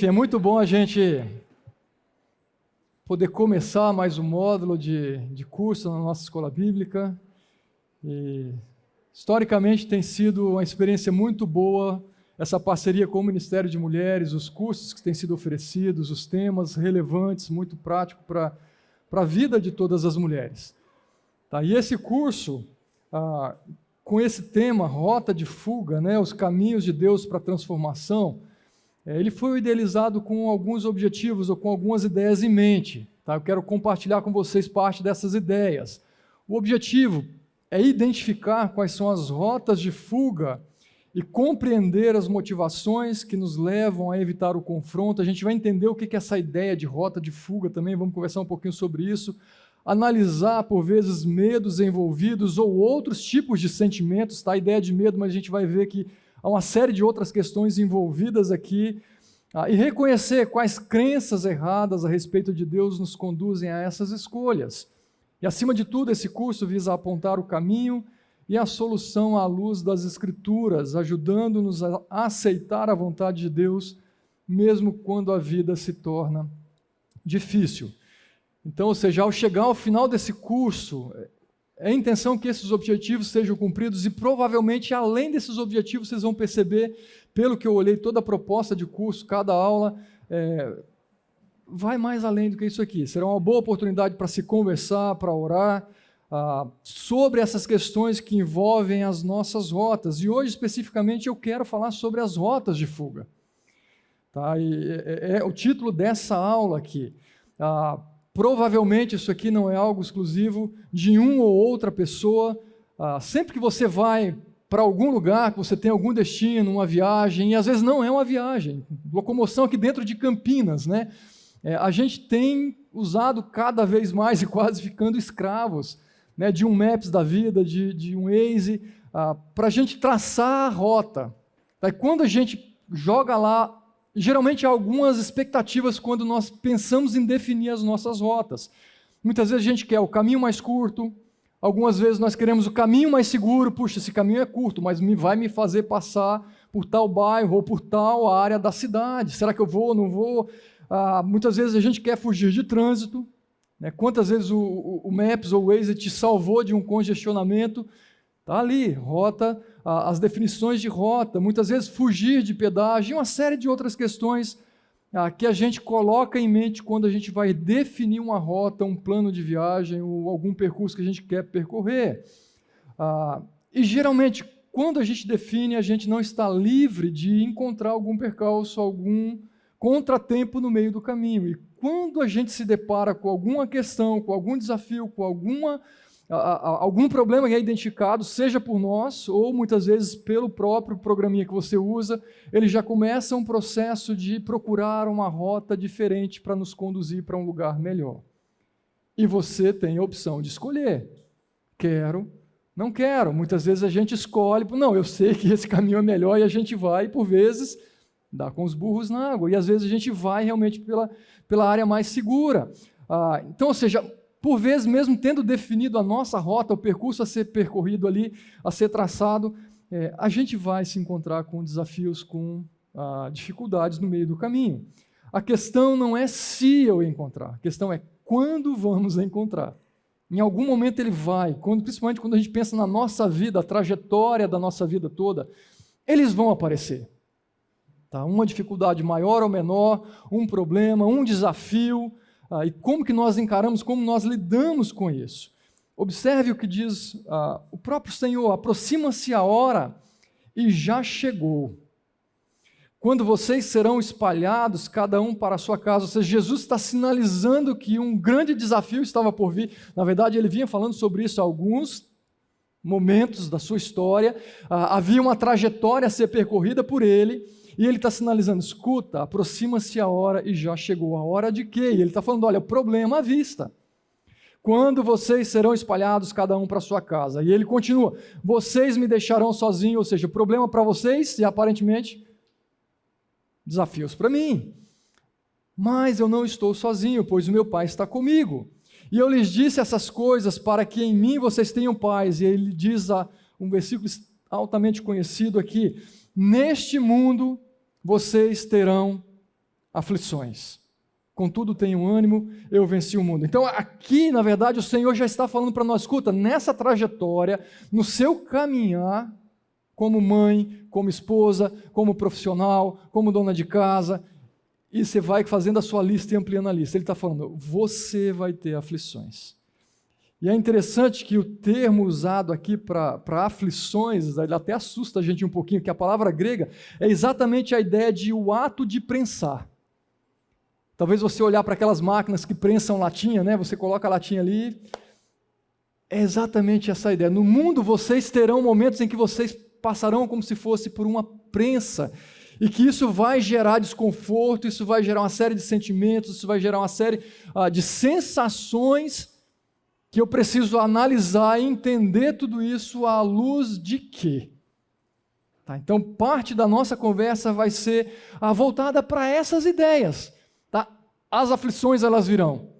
É muito bom a gente poder começar mais um módulo de curso na nossa escola bíblica. E, historicamente tem sido uma experiência muito boa essa parceria com o Ministério de Mulheres, os cursos que têm sido oferecidos, os temas relevantes, muito práticos para a vida de todas as mulheres. Tá? E esse curso, com esse tema, Rota de Fuga, né, os caminhos de Deus para a transformação, ele foi idealizado com alguns objetivos ou com algumas ideias em mente. Tá? Eu quero compartilhar com vocês parte dessas ideias. O objetivo é identificar quais são as rotas de fuga e compreender as motivações que nos levam a evitar o confronto. A gente vai entender o que é essa ideia de rota de fuga também, vamos conversar um pouquinho sobre isso. Analisar, por vezes, medos envolvidos ou outros tipos de sentimentos. Tá? A ideia de medo, mas a gente vai ver que há uma série de outras questões envolvidas aqui, e reconhecer quais crenças erradas a respeito de Deus nos conduzem a essas escolhas. E, acima de tudo, esse curso visa apontar o caminho e a solução à luz das Escrituras, ajudando-nos a aceitar a vontade de Deus, mesmo quando a vida se torna difícil. Então, ou seja, ao chegar ao final desse curso, é a intenção que esses objetivos sejam cumpridos e provavelmente, além desses objetivos, vocês vão perceber, pelo que eu olhei, toda a proposta de curso, cada aula, vai mais além do que isso aqui. Será uma boa oportunidade para se conversar, para orar sobre essas questões que envolvem as nossas rotas. E hoje, especificamente, eu quero falar sobre as rotas de fuga. Tá? E é o título dessa aula aqui. Provavelmente isso aqui não é algo exclusivo de uma ou outra pessoa. Sempre que você vai para algum lugar, que você tem algum destino, uma viagem, e às vezes não é uma viagem, locomoção aqui dentro de Campinas, né? A gente tem usado cada vez mais e quase ficando escravos, né, de um Maps da vida, de um Waze, para a gente traçar a rota. Tá? E quando a gente joga lá, geralmente há algumas expectativas quando nós pensamos em definir as nossas rotas. Muitas vezes a gente quer o caminho mais curto, algumas vezes nós queremos o caminho mais seguro. Puxa, esse caminho é curto, mas vai me fazer passar por tal bairro ou por tal área da cidade. Será que eu vou ou não vou? Muitas vezes a gente quer fugir de trânsito. Né? Quantas vezes o Maps ou o Waze te salvou de um congestionamento? Está ali, rota, as definições de rota, muitas vezes fugir de pedágio, e uma série de outras questões que a gente coloca em mente quando a gente vai definir uma rota, um plano de viagem ou algum percurso que a gente quer percorrer. E geralmente, quando a gente define, a gente não está livre de encontrar algum percalço, algum contratempo no meio do caminho. E quando a gente se depara com alguma questão, com algum desafio, com algum problema que é identificado, seja por nós ou muitas vezes pelo próprio programinha que você usa, ele já começa um processo de procurar uma rota diferente para nos conduzir para um lugar melhor. E você tem a opção de escolher. Quero, não quero. Muitas vezes a gente escolhe, não, eu sei que esse caminho é melhor e a gente vai, e por vezes, dá com os burros na água. E às vezes a gente vai realmente pela área mais segura. Então, ou seja, por vezes, mesmo tendo definido a nossa rota, o percurso a ser percorrido ali, a ser traçado, a gente vai se encontrar com desafios, com dificuldades no meio do caminho. A questão não é se eu encontrar, a questão é quando vamos encontrar. Em algum momento ele vai, principalmente quando a gente pensa na nossa vida, a trajetória da nossa vida toda, eles vão aparecer. Tá? Uma dificuldade maior ou menor, um problema, um desafio, e como que nós encaramos, como nós lidamos com isso. Observe o que diz o próprio Senhor: aproxima-se a hora e já chegou, quando vocês serão espalhados, cada um para a sua casa. Ou seja, Jesus está sinalizando que um grande desafio estava por vir. Na verdade, ele vinha falando sobre isso há alguns momentos da sua história. Havia uma trajetória a ser percorrida por ele, e ele está sinalizando: escuta, aproxima-se a hora e já chegou. A hora de quê? E ele está falando: olha, o problema à vista. Quando vocês serão espalhados, cada um para a sua casa. E ele continua: vocês me deixarão sozinho. Ou seja, o problema para vocês e aparentemente desafios para mim. Mas eu não estou sozinho, pois o meu Pai está comigo. E eu lhes disse essas coisas para que em mim vocês tenham paz. E ele diz um versículo altamente conhecido aqui: neste mundo vocês terão aflições. Contudo, tenho ânimo, eu venci o mundo. Então, aqui, na verdade, o Senhor já está falando para nós, escuta, nessa trajetória, no seu caminhar, como mãe, como esposa, como profissional, como dona de casa, e você vai fazendo a sua lista e ampliando a lista. Ele está falando, você vai ter aflições. E é interessante que o termo usado aqui para aflições, ele até assusta a gente um pouquinho, porque a palavra grega é exatamente a ideia de o ato de prensar. Talvez você olhar para aquelas máquinas que prensam latinha, né? Você coloca a latinha ali. É exatamente essa ideia. No mundo vocês terão momentos em que vocês passarão como se fosse por uma prensa, e que isso vai gerar desconforto, isso vai gerar uma série de sentimentos, isso vai gerar uma série de sensações que eu preciso analisar e entender tudo isso à luz de quê? Tá? Então, parte da nossa conversa vai ser voltada para essas ideias. Tá? As aflições, elas virão.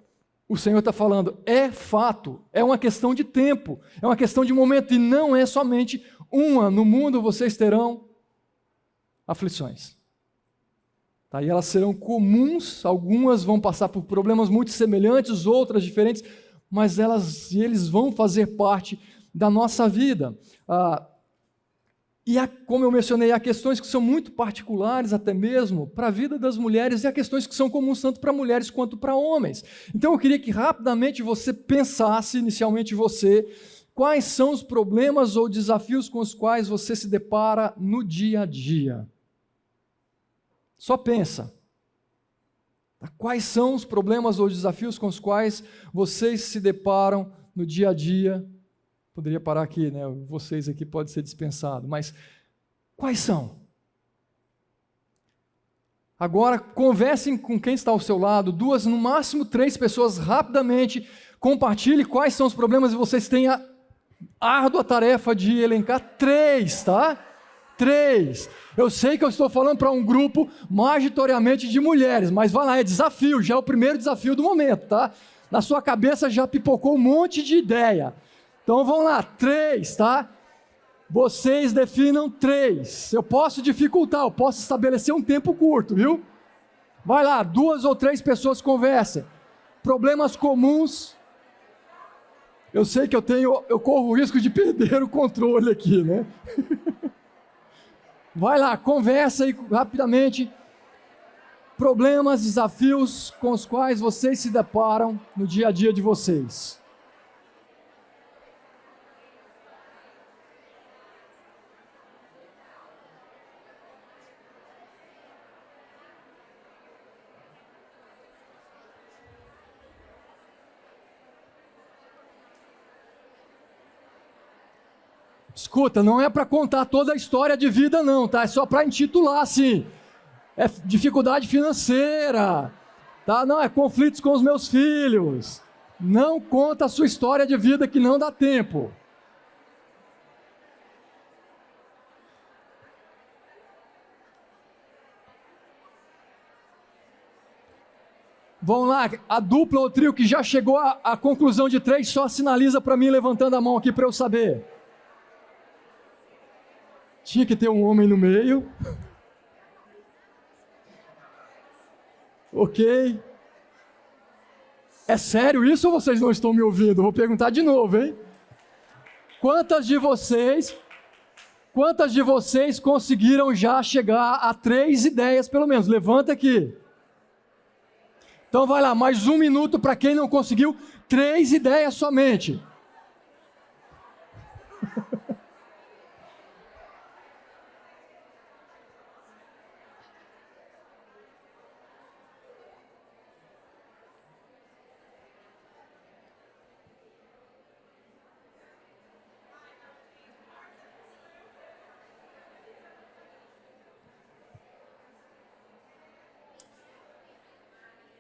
O Senhor está falando, é fato, é uma questão de tempo, é uma questão de momento, e não é somente uma. No mundo vocês terão aflições. Tá? E elas serão comuns, algumas vão passar por problemas muito semelhantes, outras diferentes, mas eles vão fazer parte da nossa vida. Como eu mencionei, há questões que são muito particulares até mesmo para a vida das mulheres, e há questões que são comuns tanto para mulheres quanto para homens. Então eu queria que rapidamente você pensasse, inicialmente você, quais são os problemas ou desafios com os quais você se depara no dia a dia. Só pensa. Quais são os problemas ou desafios com os quais vocês se deparam no dia a dia? Poderia parar aqui, né? Vocês aqui podem ser dispensados, mas quais são? Agora, conversem com quem está ao seu lado, 2, no máximo 3 pessoas, rapidamente, compartilhe quais são os problemas e vocês têm a árdua tarefa de elencar 3, tá? 3. Eu sei que eu estou falando para um grupo majoritariamente de mulheres, mas vai lá, é desafio, já é o primeiro desafio do momento, tá? Na sua cabeça já pipocou um monte de ideia. Então vamos lá, 3, tá? Vocês definam 3. Eu posso dificultar, eu posso estabelecer um tempo curto, viu? Vai lá, 2 ou 3 pessoas conversem. Problemas comuns. Eu sei que eu corro o risco de perder o controle aqui, né? Vai lá, conversa aí rapidamente. Problemas, desafios com os quais vocês se deparam no dia a dia de vocês. Escuta, não é para contar toda a história de vida não, tá? É só para intitular assim. É dificuldade financeira, tá? Não, é conflitos com os meus filhos. Não conta a sua história de vida que não dá tempo. Vamos lá, a dupla ou trio que já chegou à conclusão de 3, só sinaliza para mim levantando a mão aqui para eu saber. Tinha que ter um homem no meio. Ok. É sério isso ou vocês não estão me ouvindo? Vou perguntar de novo, hein? Quantas de vocês conseguiram já chegar a 3 ideias, pelo menos? Levanta aqui. Então vai lá, mais 1 minuto para quem não conseguiu, 3 ideias somente.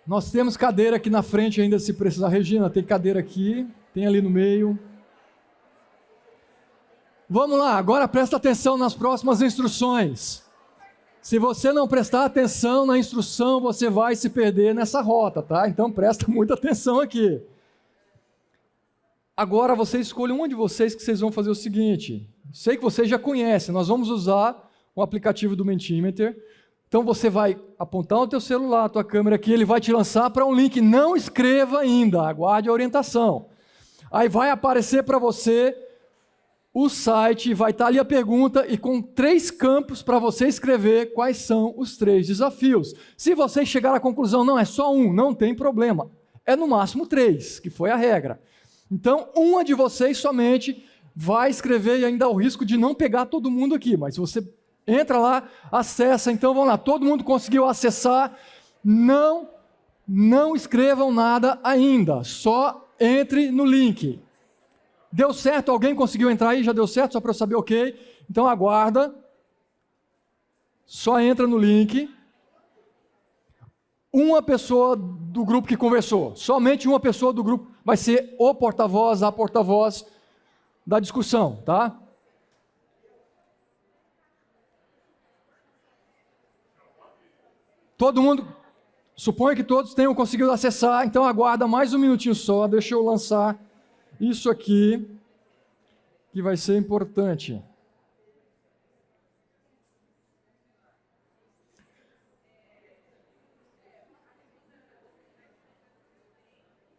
Nós temos cadeira aqui na frente ainda se precisar. Regina, tem cadeira aqui, tem ali no meio. Vamos lá, agora presta atenção nas próximas instruções. Se você não prestar atenção na instrução, você vai se perder nessa rota, tá? Então presta muita atenção aqui. Agora você escolhe um de vocês que vocês vão fazer o seguinte. Sei que vocês já conhecem, nós vamos usar o aplicativo do Mentimeter Então você vai apontar o teu celular, a tua câmera aqui, ele vai te lançar para um link. Não escreva ainda, aguarde a orientação. Aí vai aparecer para você o site, vai estar ali a pergunta e com 3 campos para você escrever quais são os 3 desafios. Se você chegar à conclusão, não, é só um, não tem problema. É no máximo 3, que foi a regra. Então, uma de vocês somente vai escrever e ainda há o risco de não pegar todo mundo aqui, mas você entra lá, acessa, então vamos lá, todo mundo conseguiu acessar, não escrevam nada ainda, só entre no link. Deu certo? Alguém conseguiu entrar aí? Já deu certo? Só para eu saber, ok. Então aguarda, só entra no link. Uma pessoa do grupo que conversou, somente uma pessoa do grupo vai ser o porta-voz, a porta-voz da discussão, tá? Todo mundo, suponho que todos tenham conseguido acessar, então aguarda mais um minutinho só, deixa eu lançar isso aqui, que vai ser importante.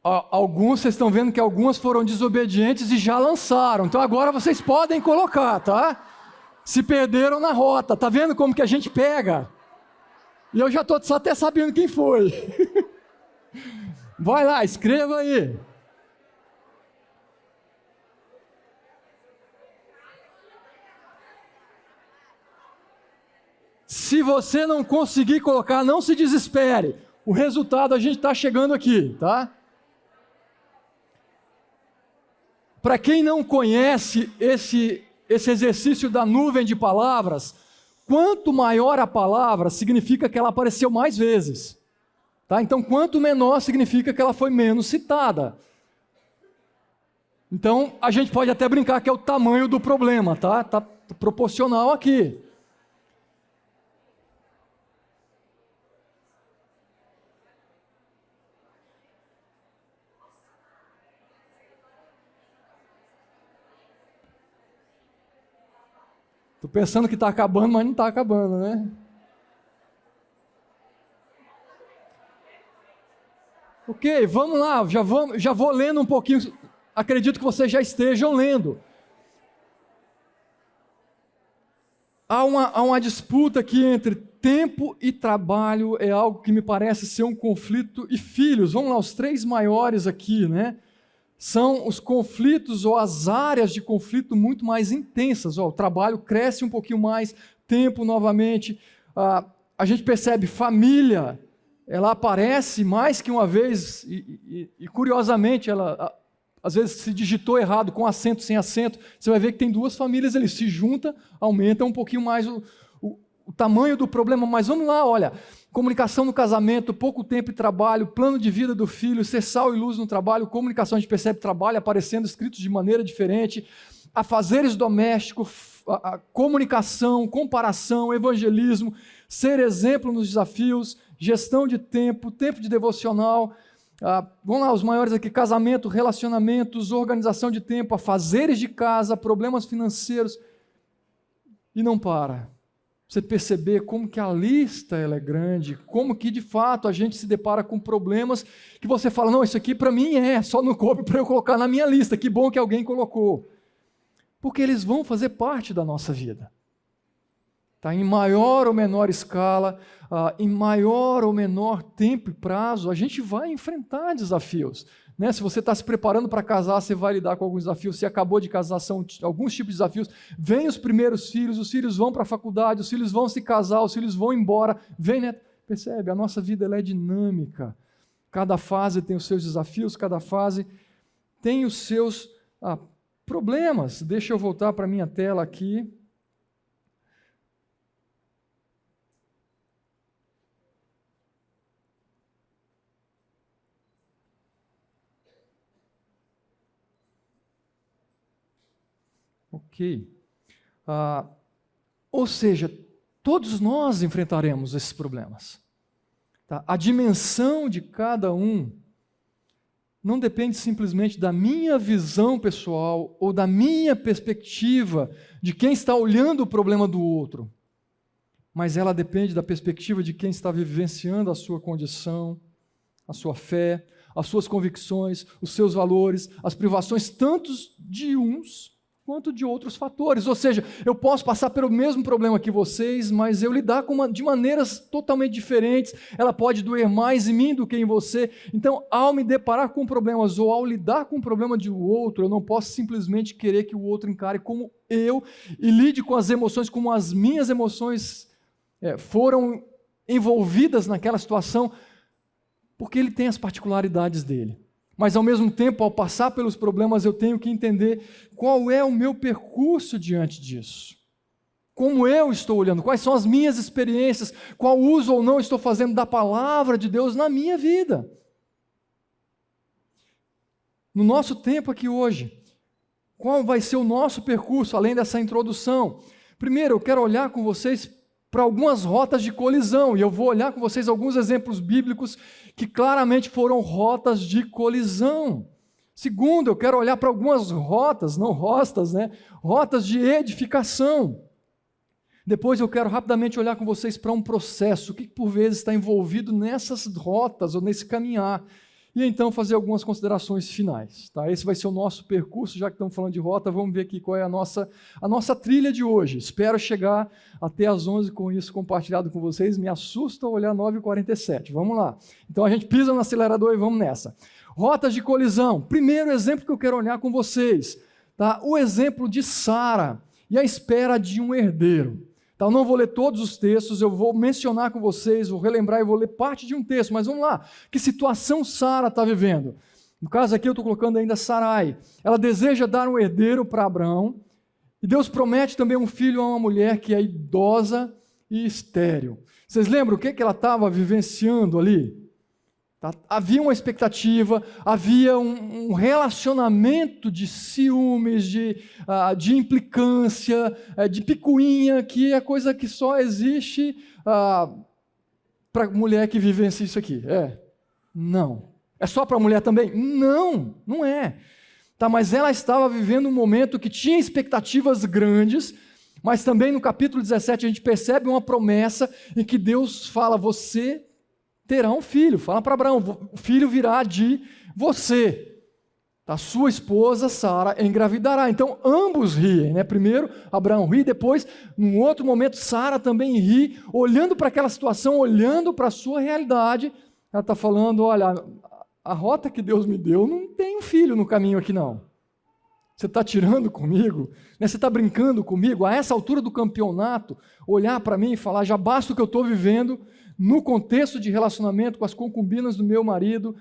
Alguns, vocês estão vendo que algumas foram desobedientes e já lançaram, então agora vocês podem colocar, tá? Se perderam na rota, tá vendo como que a gente pega? E eu já estou até sabendo quem foi. Vai lá, escreva aí. Se você não conseguir colocar, não se desespere. O resultado a gente está chegando aqui, tá? Para quem não conhece esse exercício da nuvem de palavras, quanto maior a palavra, significa que ela apareceu mais vezes. Tá? Então, quanto menor, significa que ela foi menos citada. Então, a gente pode até brincar que é o tamanho do problema, tá? Tá proporcional aqui. Estou pensando que está acabando, mas não está acabando, né? Ok, vamos lá, já vou lendo um pouquinho. Acredito que vocês já estejam lendo. Há uma disputa aqui entre tempo e trabalho, é algo que me parece ser um conflito, e filhos. Vamos lá, os 3 maiores aqui, né? São os conflitos ou as áreas de conflito muito mais intensas. O trabalho cresce um pouquinho mais, tempo novamente. A gente percebe família, ela aparece mais que uma vez e curiosamente, ela às vezes se digitou errado, com acento, sem acento. Você vai ver que tem 2 famílias, eles se juntam, aumenta um pouquinho mais o tamanho do problema. Mas vamos lá, olha, comunicação no casamento, pouco tempo e trabalho, plano de vida do filho, ser sal e luz no trabalho, comunicação, a gente percebe trabalho aparecendo escritos de maneira diferente, afazeres domésticos, a comunicação, comparação, evangelismo, ser exemplo nos desafios, gestão de tempo, tempo de devocional, vamos lá, os maiores aqui, casamento, relacionamentos, organização de tempo, afazeres de casa, problemas financeiros, e não para. Você perceber como que a lista ela é grande, como que de fato a gente se depara com problemas que você fala, não, isso aqui para mim só não coube para eu colocar na minha lista, que bom que alguém colocou. Porque eles vão fazer parte da nossa vida. Tá? Em maior ou menor escala, em maior ou menor tempo e prazo, a gente vai enfrentar desafios. Né? Se você está se preparando para casar, você vai lidar com alguns desafios. Se acabou de casar, são alguns tipos de desafios. Vem os primeiros filhos, os filhos vão para a faculdade, os filhos vão se casar, os filhos vão embora. Vem, né? Percebe? A nossa vida ela é dinâmica. Cada fase tem os seus desafios, cada fase tem os seus problemas. Deixa eu voltar para a minha tela aqui. Ok. Ou seja, todos nós enfrentaremos esses problemas. Tá? A dimensão de cada um não depende simplesmente da minha visão pessoal ou da minha perspectiva de quem está olhando o problema do outro. mas ela depende da perspectiva de quem está vivenciando a sua condição, a sua fé, as suas convicções, os seus valores, as privações tanto de uns quanto de outros fatores. Ou seja, eu posso passar pelo mesmo problema que vocês, mas eu lidar de maneiras totalmente diferentes. Ela pode doer mais em mim do que em você. Então, ao me deparar com problemas ou ao lidar com o problema de outro, eu não posso simplesmente querer que o outro encare como eu e lide com as emoções como as minhas emoções foram envolvidas naquela situação, porque ele tem as particularidades dele. Mas, ao mesmo tempo, ao passar pelos problemas, eu tenho que entender qual é o meu percurso diante disso. Como eu estou olhando, quais são as minhas experiências, qual uso ou não estou fazendo da palavra de Deus na minha vida. No nosso tempo aqui hoje, qual vai ser o nosso percurso, além dessa introdução? Primeiro, eu quero olhar com vocês para algumas rotas de colisão, e eu vou olhar com vocês alguns exemplos bíblicos que claramente foram rotas de colisão. Segundo, eu quero olhar para algumas rotas, não rostas, rotas de edificação. Depois eu quero rapidamente olhar com vocês para um processo, o que por vezes está envolvido nessas rotas ou nesse caminhar. E então fazer algumas considerações finais. Tá? Esse vai ser o nosso percurso, já que estamos falando de rota, vamos ver aqui qual é a nossa trilha de hoje. Espero chegar até às 11 com isso compartilhado com vocês. Me assusta olhar 9h47. Vamos lá. Então a gente pisa no acelerador e vamos nessa. Rotas de colisão. Primeiro exemplo que eu quero olhar com vocês. Tá? O exemplo de Sara e a espera de um herdeiro. Então, não vou ler todos os textos, eu vou mencionar com vocês, vou relembrar e vou ler parte de um texto, mas vamos lá. Que situação Sara está vivendo? No caso aqui eu estou colocando ainda Sarai. Ela deseja dar um herdeiro para Abraão, e Deus promete também um filho a uma mulher que é idosa e estéril. Vocês lembram o que ela estava vivenciando ali? Havia uma expectativa, havia um relacionamento de ciúmes, de implicância, de picuinha, que é coisa que só existe para mulher que vivencia isso aqui. Não. É só para mulher também? Não, não é. Mas ela estava vivendo um momento que tinha expectativas grandes, mas também no capítulo 17 a gente percebe uma promessa em que Deus fala, você terá um filho, fala para Abraão, o filho virá de você, a sua esposa Sara engravidará. Então ambos riem, Primeiro Abraão ri, depois, num outro momento, Sara também ri, olhando para aquela situação, olhando para a sua realidade, ela está falando, olha, a rota que Deus me deu, não tem um filho no caminho aqui não. Você está tirando comigo? Você está brincando comigo? A essa altura do campeonato, olhar para mim e falar, já basta o que eu estou vivendo, no contexto de relacionamento com as concubinas do meu marido,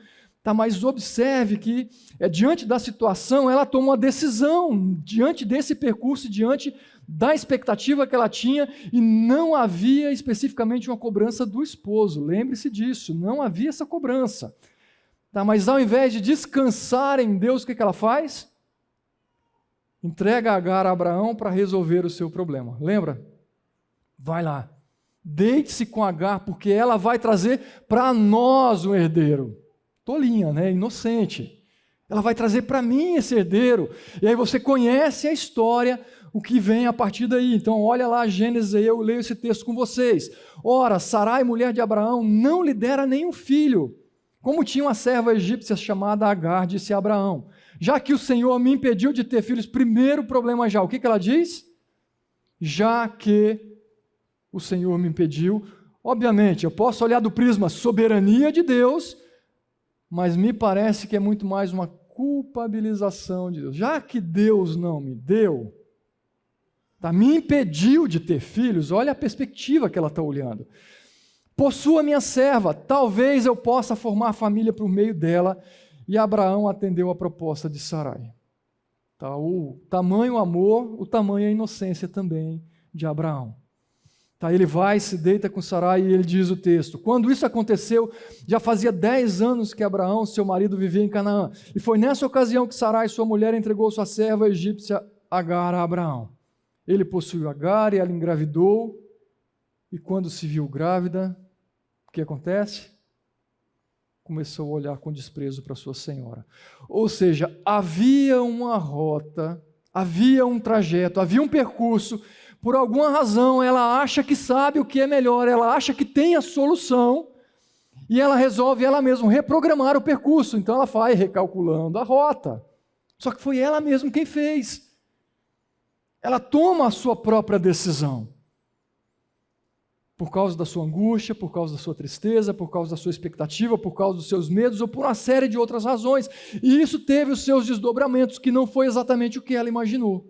mas observe que, diante da situação, ela toma uma decisão, diante desse percurso, diante da expectativa que ela tinha, e não havia especificamente uma cobrança do esposo, lembre-se disso, não havia essa cobrança. Mas ao invés de descansar em Deus, o que ela faz? Entrega Agar a Abraão para resolver o seu problema, lembra? Vai lá. Deite-se com Agar, porque ela vai trazer para nós um herdeiro. Tolinha, inocente. Ela vai trazer para mim esse herdeiro. E aí você conhece a história, o que vem a partir daí. Então olha lá Gênesis, aí eu leio esse texto com vocês. Ora, Sarai, mulher de Abraão, não lhe dera nenhum filho. Como tinha uma serva egípcia chamada Agar, disse a Abraão, já que o Senhor me impediu de ter filhos, primeiro problema já. O que ela diz? Já que o Senhor me impediu. Obviamente, eu posso olhar do prisma soberania de Deus, mas me parece que é muito mais uma culpabilização de Deus. Já que Deus não me deu, me impediu de ter filhos, olha a perspectiva que ela está olhando. Possua minha serva, talvez eu possa formar família por meio dela. E Abraão atendeu a proposta de Sarai. O tamanho amor, o tamanho a inocência também de Abraão. Ele vai, se deita com Sarai e ele diz o texto, quando isso aconteceu, já fazia 10 anos que Abraão, seu marido, vivia em Canaã. E foi nessa ocasião que Sarai, sua mulher, entregou sua serva egípcia Agar a Abraão. Ele possuiu Agar e ela engravidou. E quando se viu grávida, o que acontece? Começou a olhar com desprezo para sua senhora. Ou seja, havia uma rota, havia um trajeto, havia um percurso, Por alguma razão, ela acha que sabe o que é melhor, ela acha que tem a solução, e ela resolve ela mesma reprogramar o percurso. Então ela vai recalculando a rota. Só que foi ela mesma quem fez. Ela toma a sua própria decisão. Por causa da sua angústia, por causa da sua tristeza, por causa da sua expectativa, por causa dos seus medos ou por uma série de outras razões. E isso teve os seus desdobramentos, que não foi exatamente o que ela imaginou.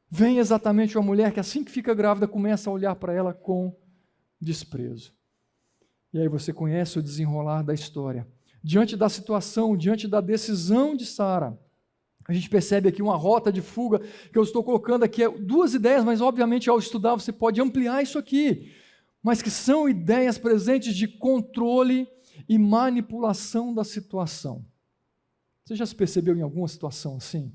Vem exatamente uma mulher que assim que fica grávida começa a olhar para ela com desprezo. E aí você conhece o desenrolar da história. Diante da situação, diante da decisão de Sara, a gente percebe aqui uma rota de fuga que eu estou colocando aqui, duas ideias, mas obviamente ao estudar você pode ampliar isso aqui, mas que são ideias presentes de controle e manipulação da situação. Você já se percebeu em alguma situação assim?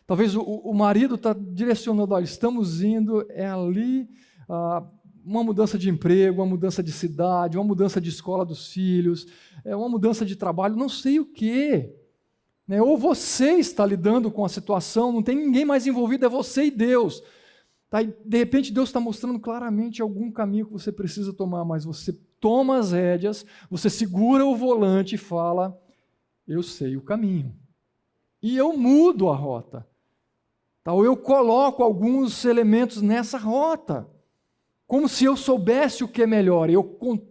Talvez o marido está direcionando, olha, estamos indo, é ali, uma mudança de emprego, uma mudança de cidade, uma mudança de escola dos filhos, uma mudança de trabalho, não sei o quê. Ou você está lidando com a situação, não tem ninguém mais envolvido, é você e Deus. Tá? E de repente Deus está mostrando claramente algum caminho que você precisa tomar, mas você toma as rédeas, você segura o volante e fala, eu sei o caminho. E eu mudo a rota. Tá? Ou eu coloco alguns elementos nessa rota. Como se eu soubesse o que é melhor, eu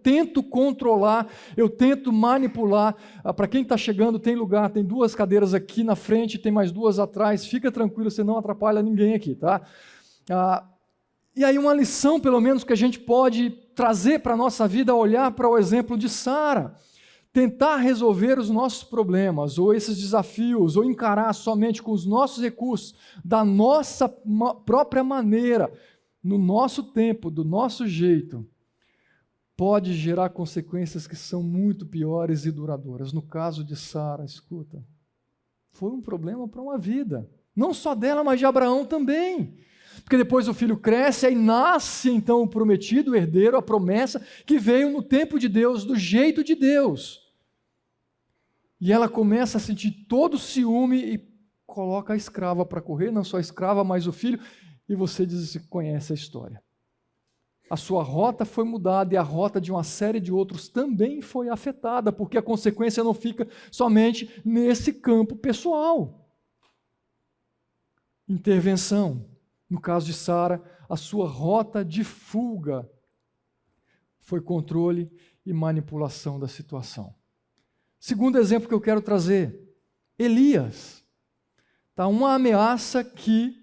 tento controlar, eu tento manipular. Para quem está chegando, tem lugar, tem 2 cadeiras aqui na frente, tem mais 2 atrás, fica tranquilo, você não atrapalha ninguém aqui, tá? E aí uma lição, pelo menos, que a gente pode trazer para a nossa vida, olhar para o exemplo de Sara. Tentar resolver os nossos problemas, ou esses desafios, ou encarar somente com os nossos recursos, da nossa própria maneira, no nosso tempo, do nosso jeito, pode gerar consequências que são muito piores e duradouras. No caso de Sara, escuta, foi um problema para uma vida, não só dela, mas de Abraão também. Porque depois o filho cresce, aí nasce então o prometido, o herdeiro, a promessa que veio no tempo de Deus, do jeito de Deus. E ela começa a sentir todo o ciúme e coloca a escrava para correr, não só a escrava, mas o filho. E você diz que conhece a história. A sua rota foi mudada e a rota de uma série de outros também foi afetada, porque a consequência não fica somente nesse campo pessoal. Intervenção. No caso de Sara, a sua rota de fuga foi controle e manipulação da situação. Segundo exemplo que eu quero trazer, Elias. Tá, uma ameaça que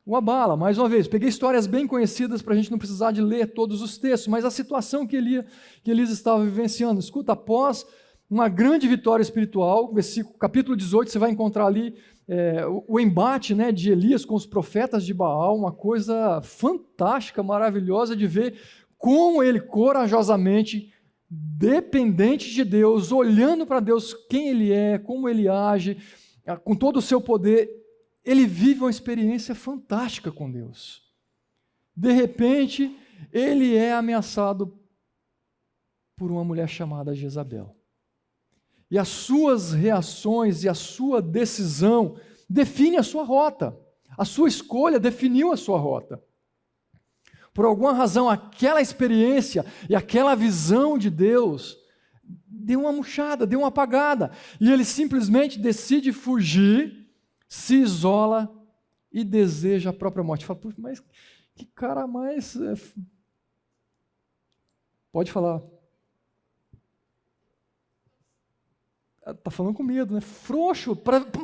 o abala. Mais uma vez, peguei histórias bem conhecidas para a gente não precisar de ler todos os textos, mas a situação que Elias estava vivenciando. Escuta, após uma grande vitória espiritual, capítulo 18, você vai encontrar ali o embate, né, de Elias com os profetas de Baal, uma coisa fantástica, maravilhosa de ver como ele corajosamente, dependente de Deus, olhando para Deus, quem ele é, como ele age, com todo o seu poder, ele vive uma experiência fantástica com Deus. De repente, ele é ameaçado por uma mulher chamada Jezabel. E as suas reações e a sua decisão define a sua rota. A sua escolha definiu a sua rota. Por alguma razão, aquela experiência e aquela visão de Deus deu uma murchada, deu uma apagada. E ele simplesmente decide fugir, se isola e deseja a própria morte. Fala, mas que cara mais... Pode falar. Está falando com medo, né? Frouxo,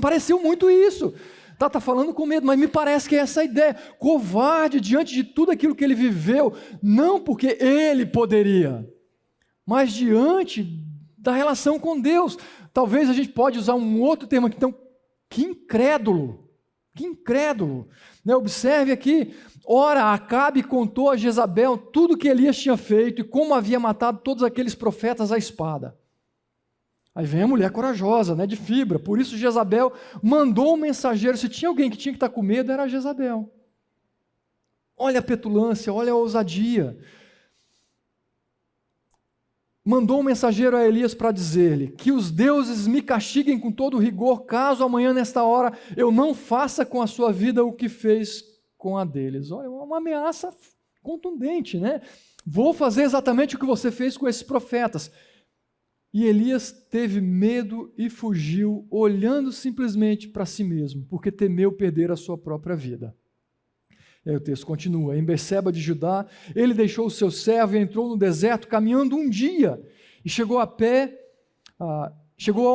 pareceu muito isso. Está falando com medo, mas me parece que é essa a ideia. Covarde diante de tudo aquilo que ele viveu, não porque ele poderia, mas diante da relação com Deus. Talvez a gente pode usar um outro termo aqui, então, que incrédulo, né? Observe aqui, ora, Acabe contou a Jezabel tudo que Elias tinha feito e como havia matado todos aqueles profetas à espada. Aí vem a mulher corajosa, né, de fibra, por isso Jezabel mandou um mensageiro, se tinha alguém que tinha que estar com medo, era Jezabel. Olha a petulância, olha a ousadia. Mandou um mensageiro a Elias para dizer-lhe que os deuses me castiguem com todo rigor, caso amanhã nesta hora eu não faça com a sua vida o que fez com a deles. Olha, uma ameaça contundente, né? Vou fazer exatamente o que você fez com esses profetas. E Elias teve medo e fugiu, olhando simplesmente para si mesmo, porque temeu perder a sua própria vida. E aí o texto continua: em Berseba de Judá, ele deixou o seu servo e entrou no deserto, caminhando um dia, e chegou a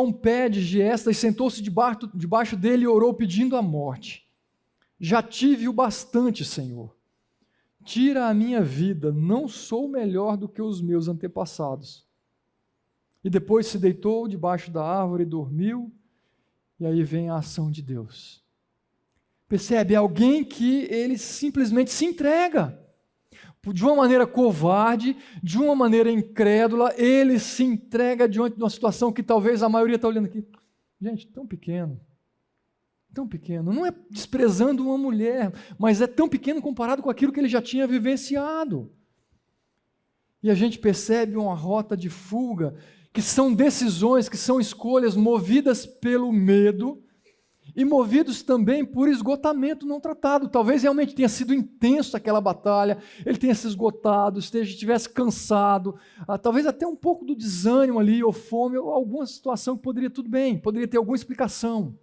um pé de giesta e sentou-se debaixo dele e orou pedindo a morte. Já tive o bastante, Senhor. Tira a minha vida, não sou melhor do que os meus antepassados. E depois se deitou debaixo da árvore e dormiu, e aí vem a ação de Deus. Percebe? É alguém que ele simplesmente se entrega. De uma maneira covarde, de uma maneira incrédula, ele se entrega diante de uma situação que talvez a maioria está olhando aqui. Gente, tão pequeno. Não é desprezando uma mulher, mas é tão pequeno comparado com aquilo que ele já tinha vivenciado. E a gente percebe uma rota de fuga, que são decisões, que são escolhas movidas pelo medo e movidos também por esgotamento não tratado. Talvez realmente tenha sido intenso aquela batalha, ele tenha se esgotado, estivesse cansado, talvez até um pouco do desânimo ali, ou fome, ou alguma situação que poderia ter alguma explicação.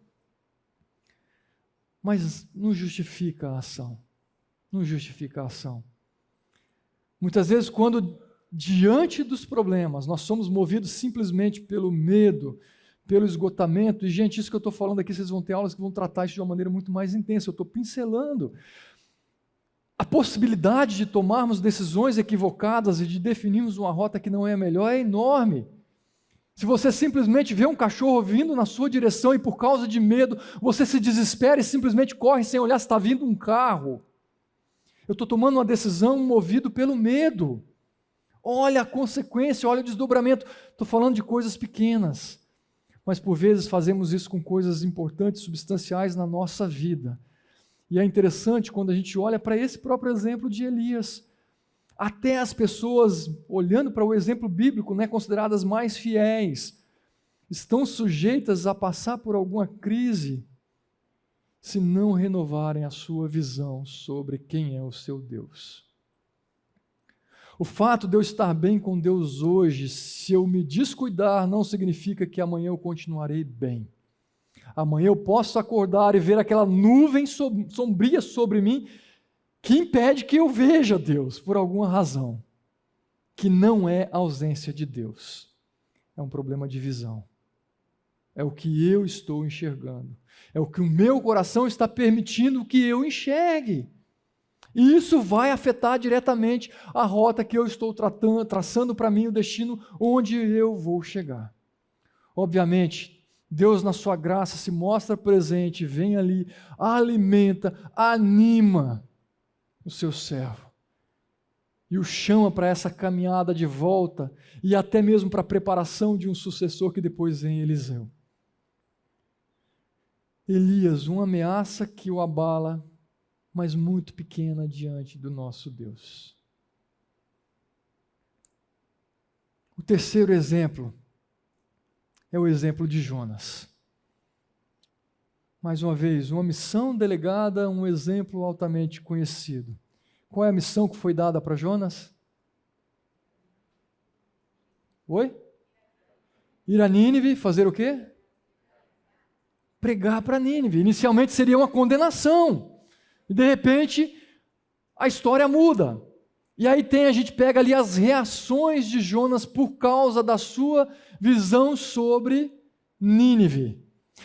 Mas não justifica a ação. Muitas vezes, quando diante dos problemas, nós somos movidos simplesmente pelo medo, pelo esgotamento, e gente, isso que eu estou falando aqui, vocês vão ter aulas que vão tratar isso de uma maneira muito mais intensa, eu estou pincelando. A possibilidade de tomarmos decisões equivocadas e de definirmos uma rota que não é a melhor é enorme. Se você simplesmente vê um cachorro vindo na sua direção e por causa de medo, você se desespera e simplesmente corre sem olhar se está vindo um carro. Eu estou tomando uma decisão movido pelo medo. Olha a consequência, olha o desdobramento. Estou falando de coisas pequenas, mas por vezes fazemos isso com coisas importantes, substanciais na nossa vida. E é interessante quando a gente olha para esse próprio exemplo de Elias. Até as pessoas, olhando para o exemplo bíblico, consideradas mais fiéis, estão sujeitas a passar por alguma crise se não renovarem a sua visão sobre quem é o seu Deus. O fato de eu estar bem com Deus hoje, se eu me descuidar, não significa que amanhã eu continuarei bem. Amanhã eu posso acordar e ver aquela nuvem sombria sobre mim, que impede que eu veja Deus, por alguma razão, que não é a ausência de Deus, é um problema de visão, é o que eu estou enxergando, é o que o meu coração está permitindo que eu enxergue, e isso vai afetar diretamente a rota que eu estou traçando para mim, o destino onde eu vou chegar. Obviamente, Deus na sua graça se mostra presente, vem ali, alimenta, anima o seu servo e o chama para essa caminhada de volta e até mesmo para a preparação de um sucessor que depois vem Eliseu. Elias, uma ameaça que o abala, mas muito pequena diante do nosso Deus. O terceiro exemplo é o exemplo de Jonas. Mais uma vez, uma missão delegada, um exemplo altamente conhecido. Qual é a missão que foi dada para Jonas? Oi? Ir a Nínive, fazer o quê? Pregar para Nínive. Inicialmente seria uma condenação. E de repente, a história muda. E aí a gente pega ali as reações de Jonas por causa da sua visão sobre Nínive.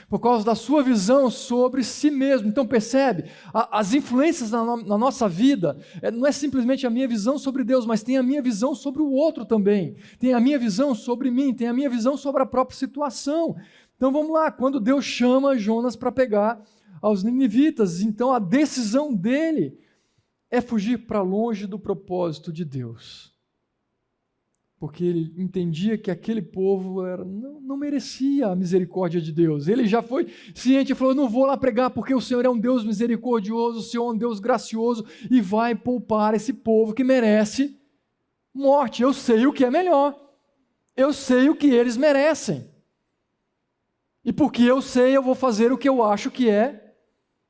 Por causa da sua visão sobre si mesmo. Então percebe, as influências na nossa vida, não é simplesmente a minha visão sobre Deus, mas tem a minha visão sobre o outro também. Tem a minha visão sobre mim, tem a minha visão sobre a própria situação. Então vamos lá, quando Deus chama Jonas para pegar aos ninivitas, então a decisão dele é fugir para longe do propósito de Deus. Porque ele entendia que aquele povo não merecia a misericórdia de Deus. Ele já foi ciente e falou, eu não vou lá pregar porque o Senhor é um Deus misericordioso, o Senhor é um Deus gracioso e vai poupar esse povo que merece morte. Eu sei o que é melhor. Eu sei o que eles merecem. E porque eu sei, eu vou fazer o que eu acho que é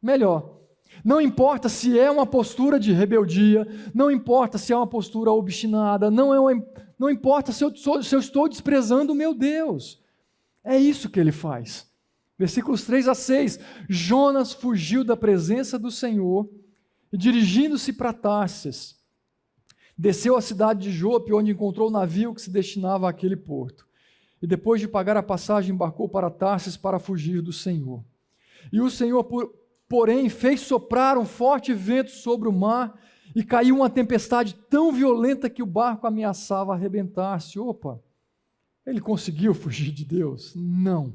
melhor. Não importa se é uma postura de rebeldia, não importa se é uma postura obstinada, não importa se eu estou desprezando o meu Deus. É isso que ele faz. Versículos 3-6. Jonas fugiu da presença do Senhor e, dirigindo-se para Tarsis, desceu à cidade de Jope, onde encontrou o navio que se destinava àquele porto. E depois de pagar a passagem, embarcou para Tarsis para fugir do Senhor. E o Senhor, porém, fez soprar um forte vento sobre o mar e caiu uma tempestade tão violenta que o barco ameaçava arrebentar-se. Opa! Ele conseguiu fugir de Deus? Não.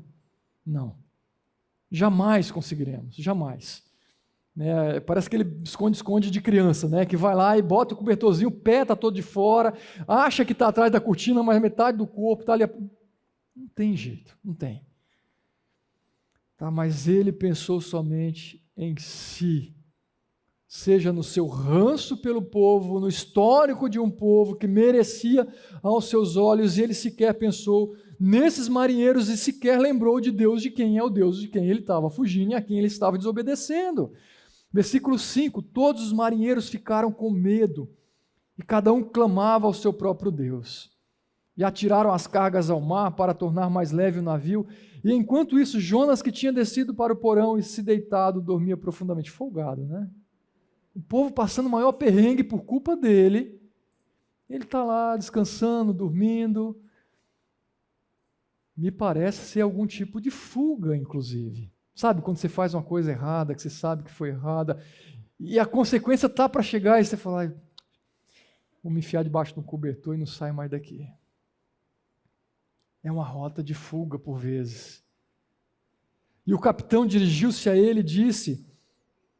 Jamais conseguiremos, jamais. Parece aquele esconde-esconde de criança, né? Que vai lá e bota o cobertorzinho, o pé está todo de fora, acha que está atrás da cortina, mas metade do corpo está ali. Não tem jeito, não tem. Tá, mas ele pensou somente em si, seja no seu ranço pelo povo, no histórico de um povo que merecia aos seus olhos, e ele sequer pensou nesses marinheiros e sequer lembrou de Deus, de quem é o Deus de quem ele estava fugindo e a quem ele estava desobedecendo. Versículo 5, todos os marinheiros ficaram com medo e cada um clamava ao seu próprio Deus. E atiraram as cargas ao mar para tornar mais leve o navio, e enquanto isso Jonas, que tinha descido para o porão e se deitado, dormia profundamente. Folgado, né? O povo passando o maior perrengue por culpa dele, ele está lá descansando, dormindo. Me parece ser algum tipo de fuga, inclusive. Sabe, quando você faz uma coisa errada, que você sabe que foi errada, e a consequência está para chegar, e você fala, vou me enfiar debaixo de um cobertor e não saio mais daqui. É uma rota de fuga por vezes. E o capitão dirigiu-se a ele e disse,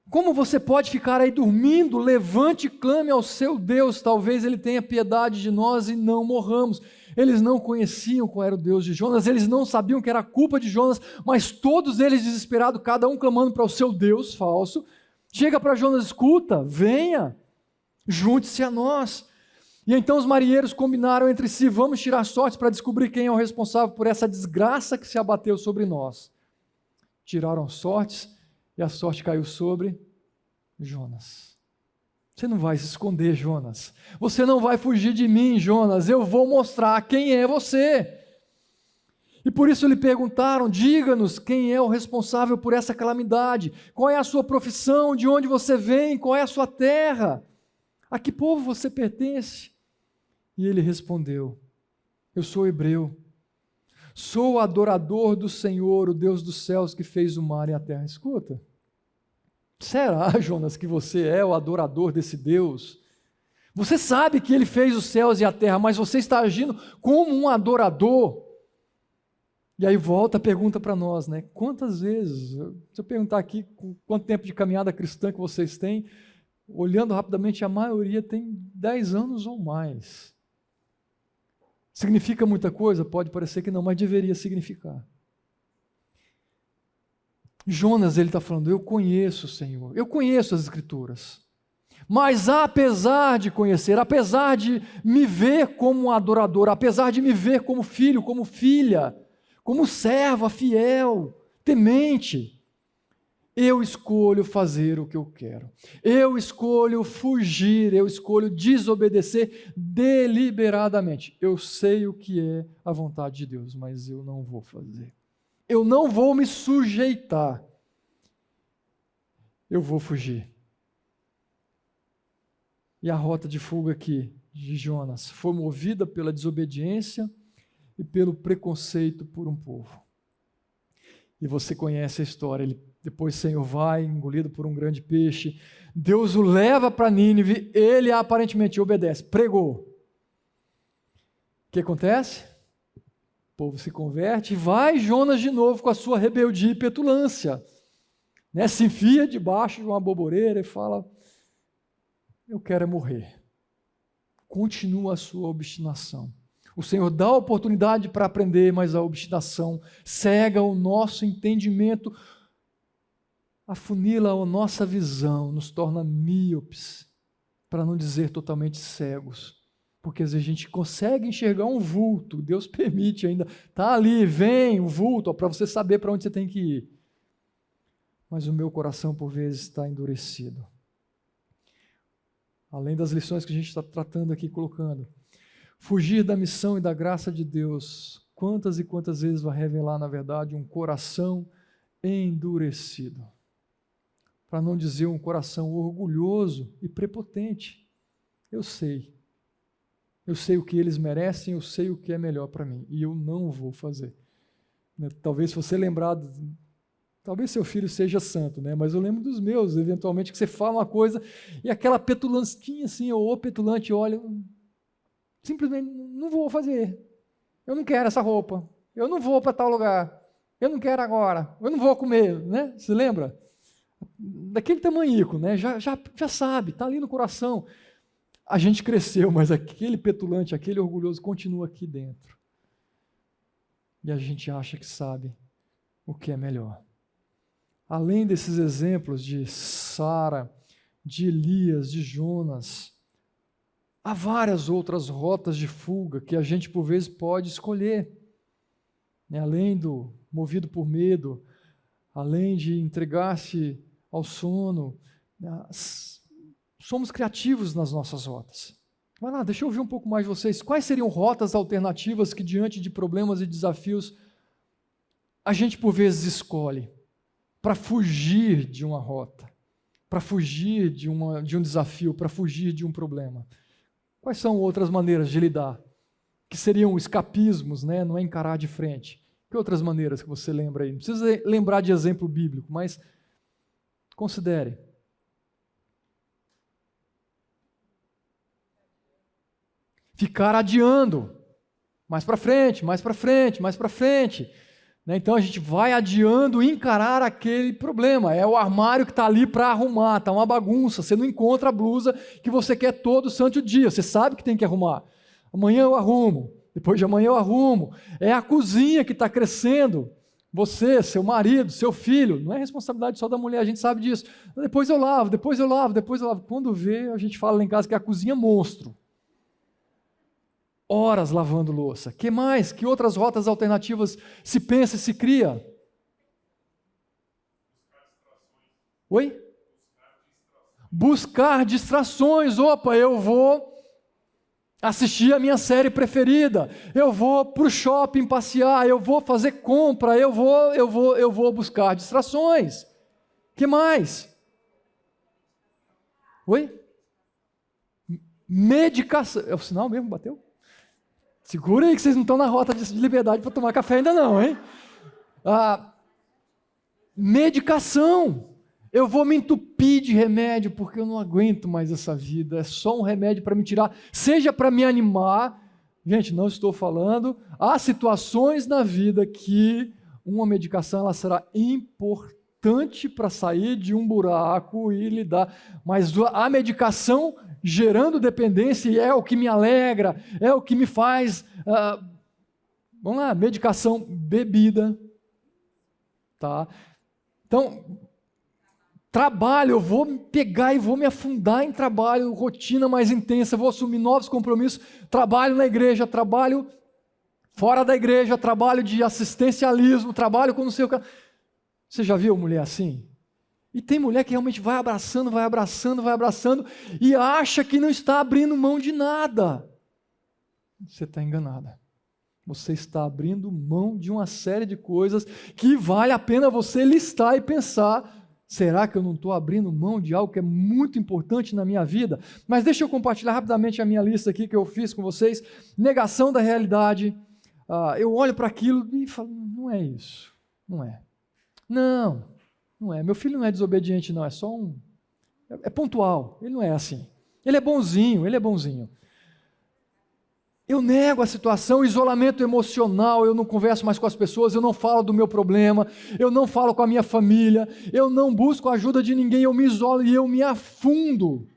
como você pode ficar aí dormindo? Levante e clame ao seu Deus, talvez ele tenha piedade de nós e não morramos. Eles não conheciam qual era o Deus de Jonas, eles não sabiam que era culpa de Jonas, mas todos eles desesperados, cada um clamando para o seu Deus falso. Chega para Jonas, escuta, venha, junte-se a nós. E então os marinheiros combinaram entre si, vamos tirar sortes para descobrir quem é o responsável por essa desgraça que se abateu sobre nós. Tiraram sortes e a sorte caiu sobre Jonas. Você não vai se esconder, Jonas. Você não vai fugir de mim, Jonas. Eu vou mostrar quem é você. E por isso lhe perguntaram, diga-nos quem é o responsável por essa calamidade. Qual é a sua profissão? De onde você vem? Qual é a sua terra? A que povo você pertence? E ele respondeu, eu sou hebreu. Sou o adorador do Senhor, o Deus dos céus que fez o mar e a terra. Escuta. Será, Jonas, que você é o adorador desse Deus? Você sabe que ele fez os céus e a terra, mas você está agindo como um adorador. E aí volta a pergunta para nós, né? Quantas vezes, se eu perguntar aqui quanto tempo de caminhada cristã que vocês têm, olhando rapidamente, a maioria tem 10 anos ou mais. Significa muita coisa? Pode parecer que não, mas deveria significar. Jonas, ele está falando, eu conheço o Senhor, eu conheço as Escrituras, mas apesar de conhecer, apesar de me ver como um adorador, apesar de me ver como filho, como filha, como serva fiel, temente, eu escolho fazer o que eu quero, eu escolho fugir, eu escolho desobedecer deliberadamente. Eu sei o que é a vontade de Deus, mas eu não vou fazer. Eu não vou me sujeitar. Eu vou fugir. E a rota de fuga aqui de Jonas foi movida pela desobediência e pelo preconceito por um povo. E você conhece a história. Depois o Senhor vai, engolido por um grande peixe. Deus o leva para Nínive. Ele aparentemente obedece. Pregou. O que acontece? O povo se converte e vai Jonas de novo com a sua rebeldia e petulância. Se enfia debaixo de uma boboreira e fala, eu quero é morrer. Continua a sua obstinação. O Senhor dá a oportunidade para aprender, mas a obstinação cega o nosso entendimento, afunila a nossa visão, nos torna míopes, para não dizer totalmente cegos. Porque às vezes a gente consegue enxergar um vulto, Deus permite ainda, está ali, vem o vulto, para você saber para onde você tem que ir. mas o meu coração por vezes está endurecido. Além das lições que a gente está tratando aqui, colocando, fugir da missão e da graça de Deus, quantas e quantas vezes vai revelar, na verdade, um coração endurecido. Para não dizer um coração orgulhoso e prepotente. Eu sei o que eles merecem, eu sei o que é melhor para mim, e eu não vou fazer. Talvez se você lembrar, talvez seu filho seja santo, né? Mas eu lembro dos meus, eventualmente, que você fala uma coisa, e aquela petulancinha assim, ou petulante, olha, simplesmente não vou fazer, eu não quero essa roupa, eu não vou para tal lugar, eu não quero agora, eu não vou comer, né? Você lembra? Daquele tamanhico, né? Já sabe, está ali no coração. A gente cresceu, mas aquele petulante, aquele orgulhoso continua aqui dentro. E a gente acha que sabe o que é melhor. Além desses exemplos de Sara, de Elias, de Jonas, há várias outras rotas de fuga que a gente por vezes pode escolher. Além do movido por medo, além de entregar-se ao sono, somos criativos nas nossas rotas. Vai lá, deixa eu ouvir um pouco mais de vocês. Quais seriam rotas alternativas que, diante de problemas e desafios, a gente por vezes escolhe para fugir de uma rota, para fugir de um desafio, para fugir de um problema? Quais são outras maneiras de lidar? Que seriam escapismos, né? Não é encarar de frente. Que outras maneiras que você lembra aí? Não precisa lembrar de exemplo bíblico, mas considere. Ficar adiando, mais para frente, mais para frente, mais para frente. Então a gente vai adiando encarar aquele problema. É o armário que está ali para arrumar, está uma bagunça. Você não encontra a blusa que você quer todo santo dia. Você sabe que tem que arrumar. Amanhã eu arrumo, depois de amanhã eu arrumo. É a cozinha que está crescendo. Você, seu marido, seu filho, não é responsabilidade só da mulher, a gente sabe disso. Depois eu lavo, depois eu lavo, depois eu lavo. Quando vê, a gente fala lá em casa que é a cozinha monstro. Horas lavando louça. Que mais? Que outras rotas alternativas se pensa e se cria? Oi? Buscar distrações. Opa, eu vou assistir a minha série preferida. Eu vou para o shopping passear. Eu vou fazer compra. Eu vou buscar distrações. Que mais? Oi? Medicação. É o sinal mesmo? Bateu? Segura aí que vocês não estão na rota de liberdade para tomar café ainda não, hein? Medicação. Eu vou me entupir de remédio porque eu não aguento mais essa vida. É só um remédio para me tirar, seja para me animar. Gente, não estou falando. Há situações na vida que uma medicação ela será importante para sair de um buraco e lidar. Mas a medicação gerando dependência é o que me alegra, é o que me faz. Vamos lá, medicação, bebida. Tá? Então, trabalho, eu vou pegar e vou me afundar em trabalho, rotina mais intensa, vou assumir novos compromissos, trabalho na igreja, trabalho fora da igreja, trabalho de assistencialismo, trabalho com não sei o que. Você já viu mulher assim? E tem mulher que realmente vai abraçando e acha que não está abrindo mão de nada. Você está enganada. Você está abrindo mão de uma série de coisas que vale a pena você listar e pensar, será que eu não estou abrindo mão de algo que é muito importante na minha vida? Mas deixa eu compartilhar rapidamente a minha lista aqui que eu fiz com vocês. Negação da realidade. Eu olho para aquilo e falo, não é isso. Não é. Não é. Meu filho não é desobediente, não. É só é pontual. Ele não é assim. Ele é bonzinho. Eu nego a situação, isolamento emocional, eu não converso mais com as pessoas, eu não falo do meu problema, eu não falo com a minha família, eu não busco a ajuda de ninguém, eu me isolo e eu me afundo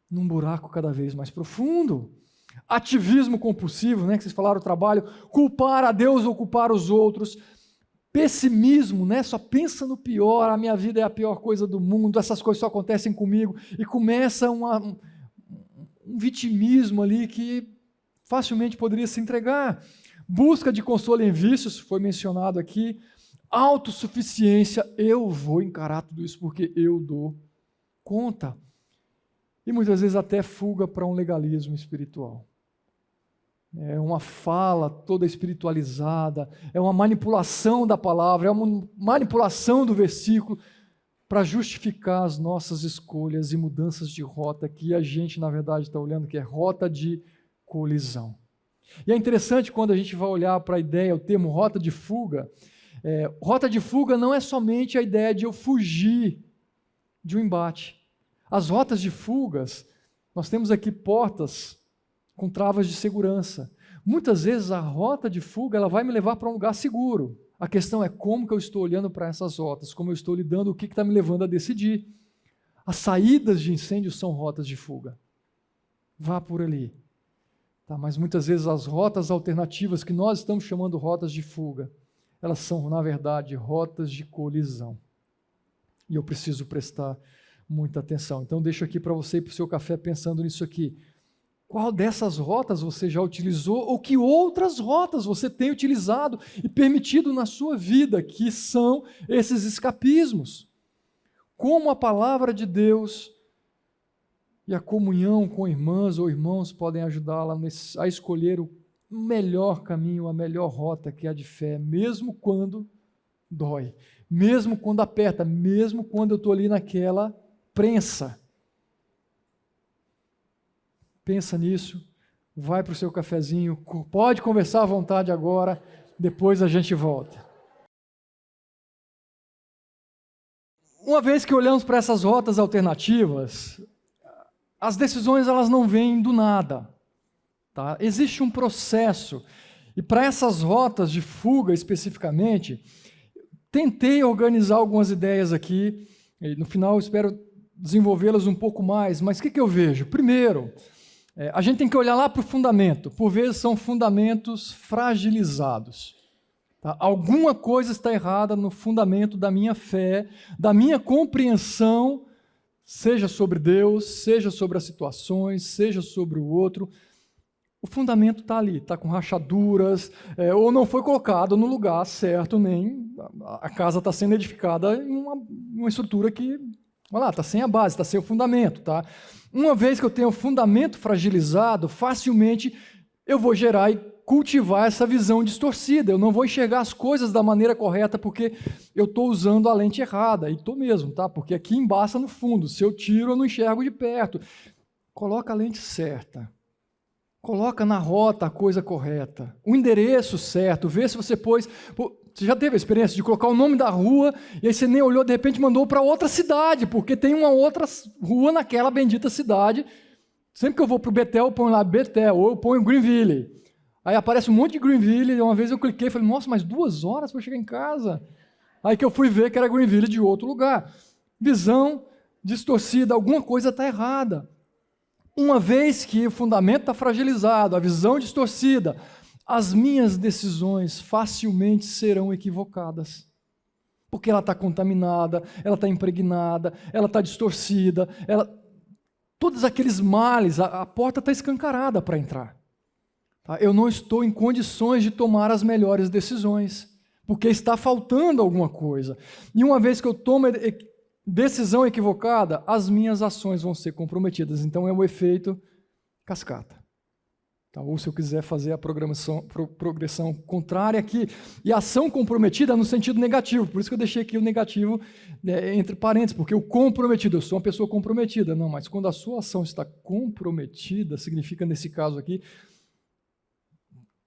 num buraco cada vez mais profundo. Ativismo compulsivo, né, que vocês falaram, trabalho, culpar a Deus ou culpar os outros. Pessimismo, né, só pensa no pior, a minha vida é a pior coisa do mundo, essas coisas só acontecem comigo, e começa um vitimismo ali que facilmente poderia se entregar. Busca de consolo em vícios, foi mencionado aqui. autossuficiência, eu vou encarar tudo isso porque eu dou conta. E muitas vezes até fuga para um legalismo espiritual. É uma fala toda espiritualizada, é uma manipulação da palavra, é uma manipulação do versículo para justificar as nossas escolhas e mudanças de rota que a gente, na verdade, está olhando que é rota de colisão. E é interessante quando a gente vai olhar para a ideia, o termo rota de fuga. Rota de fuga não é somente a ideia de eu fugir de um embate. As rotas de fugas, nós temos aqui portas com travas de segurança. Muitas vezes a rota de fuga ela vai me levar para um lugar seguro. A questão é como que eu estou olhando para essas rotas, como eu estou lidando, o que está me levando a decidir. As saídas de incêndio são rotas de fuga. Vá por ali. Tá, mas muitas vezes as rotas alternativas que nós estamos chamando rotas de fuga, elas são, na verdade, rotas de colisão. E eu preciso prestar muita atenção. Então, deixo aqui para você ir para o seu café pensando nisso aqui. Qual dessas rotas você já utilizou ou que outras rotas você tem utilizado e permitido na sua vida, que são esses escapismos? Como a palavra de Deus e a comunhão com irmãs ou irmãos podem ajudá-la a escolher o melhor caminho, a melhor rota que é a de fé, mesmo quando dói, mesmo quando aperta, mesmo quando eu estou ali naquela prensa. Pensa nisso, vai para o seu cafezinho, pode conversar à vontade agora, depois a gente volta. Uma vez que olhamos para essas rotas alternativas, as decisões elas não vêm do nada. Tá? Existe um processo, e para essas rotas de fuga especificamente, tentei organizar algumas ideias aqui, e no final eu espero desenvolvê-las um pouco mais, mas o que eu vejo? Primeiro, a gente tem que olhar lá para o fundamento, por vezes são fundamentos fragilizados. Tá? Alguma coisa está errada no fundamento da minha fé, da minha compreensão, seja sobre Deus, seja sobre as situações, seja sobre o outro. O fundamento está ali, está com rachaduras, ou não foi colocado no lugar certo, nem a casa está sendo edificada em uma estrutura que, olha lá, está sem a base, está sem o fundamento. Tá? Uma vez que eu tenho o fundamento fragilizado, facilmente eu vou gerar e cultivar essa visão distorcida. Eu não vou enxergar as coisas da maneira correta porque eu estou usando a lente errada. E estou mesmo, tá? Porque aqui embaça no fundo. Se eu tiro, eu não enxergo de perto. Coloca a lente certa. Coloca na rota a coisa correta. O endereço certo. Vê se você pôs... Você já teve a experiência de colocar o nome da rua e aí você nem olhou, de repente mandou para outra cidade, porque tem uma outra rua naquela bendita cidade. Sempre que eu vou para o Betel, eu ponho lá Betel, ou eu ponho Greenville. Aí aparece um monte de Greenville, e uma vez eu cliquei e falei, nossa, mas 2 horas para chegar em casa. Aí que eu fui ver que era Greenville de outro lugar. Visão distorcida, alguma coisa está errada. Uma vez que o fundamento está fragilizado, a visão distorcida, as minhas decisões facilmente serão equivocadas. Porque ela está contaminada, ela está impregnada, ela está distorcida, todos aqueles males, a porta está escancarada para entrar. Tá? Eu não estou em condições de tomar as melhores decisões, porque está faltando alguma coisa. E uma vez que eu tomo decisão equivocada, as minhas ações vão ser comprometidas. Então é o efeito cascata. Tá? Ou se eu quiser fazer a progressão contrária aqui. E a ação comprometida no sentido negativo. Por isso que eu deixei aqui o negativo entre parênteses, porque o comprometido, eu sou uma pessoa comprometida. Não, mas quando a sua ação está comprometida, significa nesse caso aqui,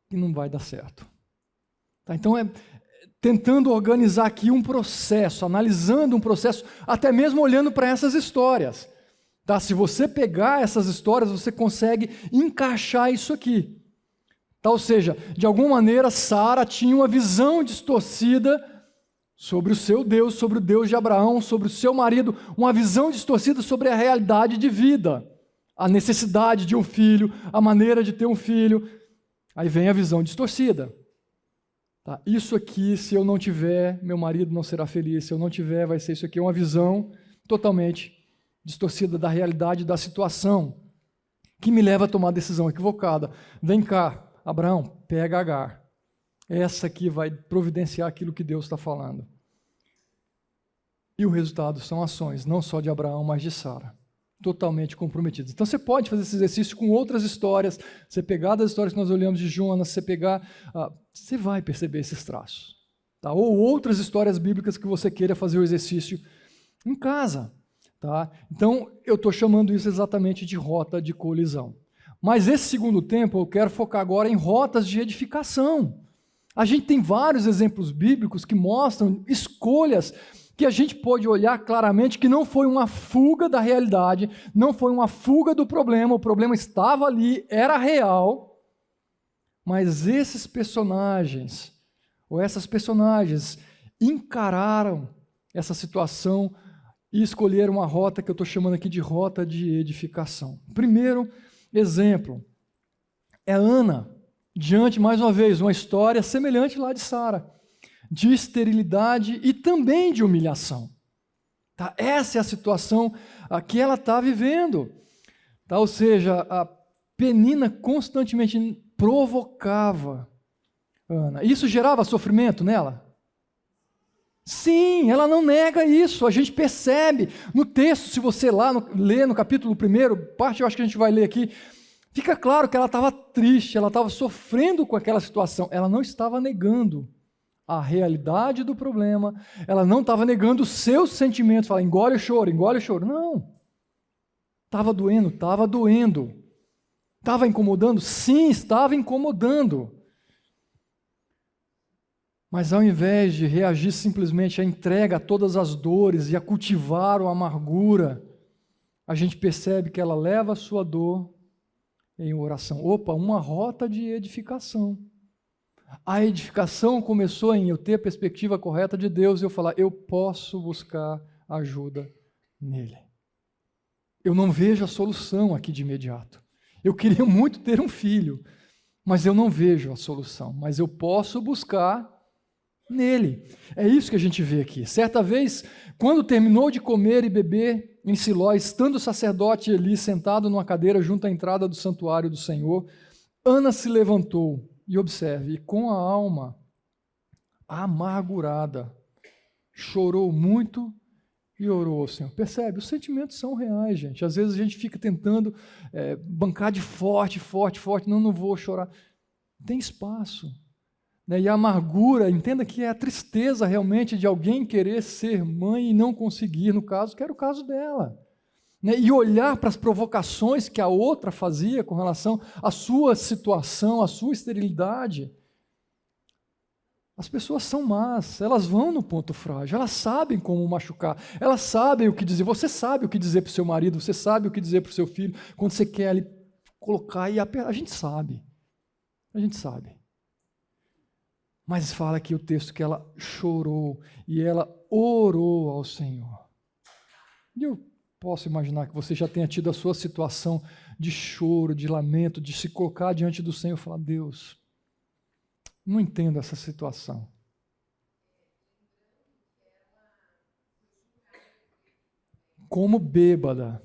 que não vai dar certo. Tá? Então tentando organizar aqui um processo, analisando um processo, até mesmo olhando para essas histórias. Tá? Se você pegar essas histórias, você consegue encaixar isso aqui. Tá? Ou seja, de alguma maneira, Sara tinha uma visão distorcida sobre o seu Deus, sobre o Deus de Abraão, sobre o seu marido, uma visão distorcida sobre a realidade de vida, a necessidade de um filho, a maneira de ter um filho. Aí vem a visão distorcida. Tá? Isso aqui, se eu não tiver, meu marido não será feliz. Se eu não tiver, vai ser isso aqui. É uma visão totalmente distorcida da realidade da situação, que me leva a tomar a decisão equivocada. Vem cá, Abraão, pega Agar. essa aqui vai providenciar aquilo que Deus está falando. E o resultado são ações, não só de Abraão, mas de Sara, totalmente comprometidas. Então você pode fazer esse exercício com outras histórias, você pegar das histórias que nós olhamos de Jonas, você pegar, você vai perceber esses traços. Tá? Ou outras histórias bíblicas que você queira fazer o exercício em casa. Tá? Então eu estou chamando isso exatamente de rota de colisão. Mas esse segundo tempo eu quero focar agora em rotas de edificação. A gente tem vários exemplos bíblicos que mostram escolhas que a gente pode olhar claramente que não foi uma fuga da realidade, não foi uma fuga do problema, o problema estava ali, era real, mas esses personagens, ou essas personagens, encararam essa situação e escolheram uma rota que eu estou chamando aqui de rota de edificação. Primeiro exemplo é Ana, diante, mais uma vez, uma história semelhante lá de Sara, de esterilidade e também de humilhação. Tá? Essa é a situação que ela está vivendo. Tá? Ou seja, a Penina constantemente provocava Ana. Isso gerava sofrimento nela? Sim, ela não nega isso, a gente percebe no texto, se você lê no capítulo 1, parte eu acho que a gente vai ler aqui, fica claro que ela estava triste, ela estava sofrendo com aquela situação, ela não estava negando a realidade do problema, ela não estava negando os seus sentimentos, fala, engole o choro, não, estava doendo, estava incomodando, sim, estava incomodando, mas ao invés de reagir simplesmente à entrega a todas as dores e a cultivar a amargura, a gente percebe que ela leva a sua dor em oração. Opa, uma rota de edificação. A edificação começou em eu ter a perspectiva correta de Deus e eu falar, eu posso buscar ajuda nele. Eu não vejo a solução aqui de imediato. Eu queria muito ter um filho, mas eu não vejo a solução. Mas eu posso buscar nele. É isso que a gente vê aqui. Certa vez, quando terminou de comer e beber em Siló, estando o sacerdote Eli sentado numa cadeira junto à entrada do santuário do Senhor, Ana se levantou e observe, e com a alma amargurada, chorou muito e orou ao Senhor. Percebe? Os sentimentos são reais, gente. Às vezes a gente fica tentando bancar de forte, não vou chorar. Tem espaço. E a amargura, entenda que é a tristeza realmente de alguém querer ser mãe e não conseguir, no caso, que era o caso dela. E olhar para as provocações que a outra fazia com relação à sua situação, à sua esterilidade. As pessoas são más, elas vão no ponto frágil, elas sabem como machucar, elas sabem o que dizer. Você sabe o que dizer para o seu marido, você sabe o que dizer para o seu filho, quando você quer ali colocar e apertar. A gente sabe. Mas fala aqui o texto que ela chorou e ela orou ao Senhor. E eu posso imaginar que você já tenha tido a sua situação de choro, de lamento, de se colocar diante do Senhor e falar, Deus, não entendo essa situação. Como bêbada.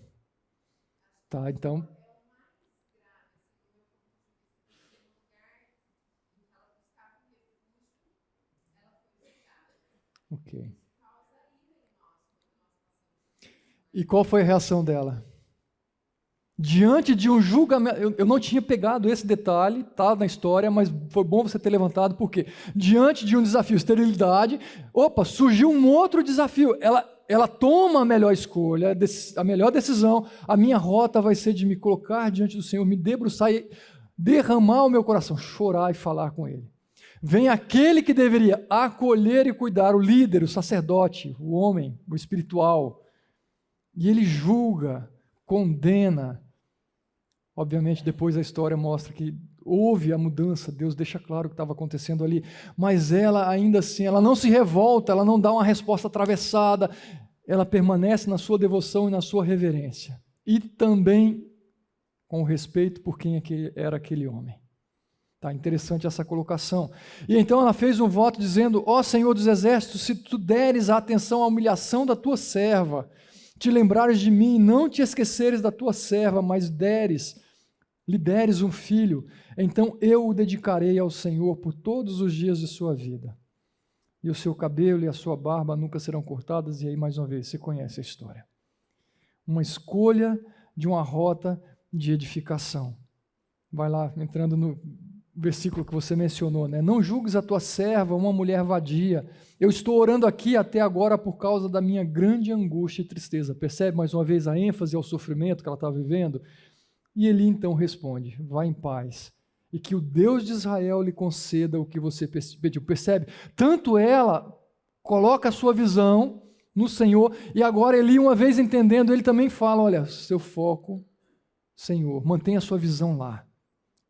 Tá, então... Ok. E qual foi a reação dela? Diante de um julgamento, eu não tinha pegado esse detalhe, tá, na história, mas foi bom você ter levantado, porque diante de um desafio, esterilidade, surgiu um outro desafio, ela toma a melhor escolha, a melhor decisão, a minha rota vai ser de me colocar diante do Senhor, me debruçar e derramar o meu coração, chorar e falar com Ele. Vem aquele que deveria acolher e cuidar, o líder, o sacerdote, o homem, o espiritual, e ele julga, condena. Obviamente, depois a história mostra que houve a mudança, Deus deixa claro o que estava acontecendo ali, mas ela ainda assim, ela não se revolta, ela não dá uma resposta atravessada, ela permanece na sua devoção e na sua reverência, e também com respeito por quem era aquele homem. Tá interessante essa colocação. E então ela fez um voto dizendo, ó Senhor dos Exércitos, se tu deres a atenção à humilhação da tua serva, te lembrares de mim, não te esqueceres da tua serva, mas deres liberes um filho, então eu o dedicarei ao Senhor por todos os dias de sua vida. E o seu cabelo e a sua barba nunca serão cortadas, e aí mais uma vez, você conhece a história. Uma escolha de uma rota de edificação. Vai lá, entrando no versículo que você mencionou, né? Não julgues a tua serva, uma mulher vadia. Eu estou orando aqui até agora por causa da minha grande angústia e tristeza. Percebe mais uma vez a ênfase ao sofrimento que ela está vivendo? E Eli então responde, vá em paz, e que o Deus de Israel lhe conceda o que você pediu. Percebe? Tanto ela coloca a sua visão no Senhor, e agora Eli, uma vez entendendo, ele também fala, olha, seu foco, Senhor, mantenha a sua visão lá.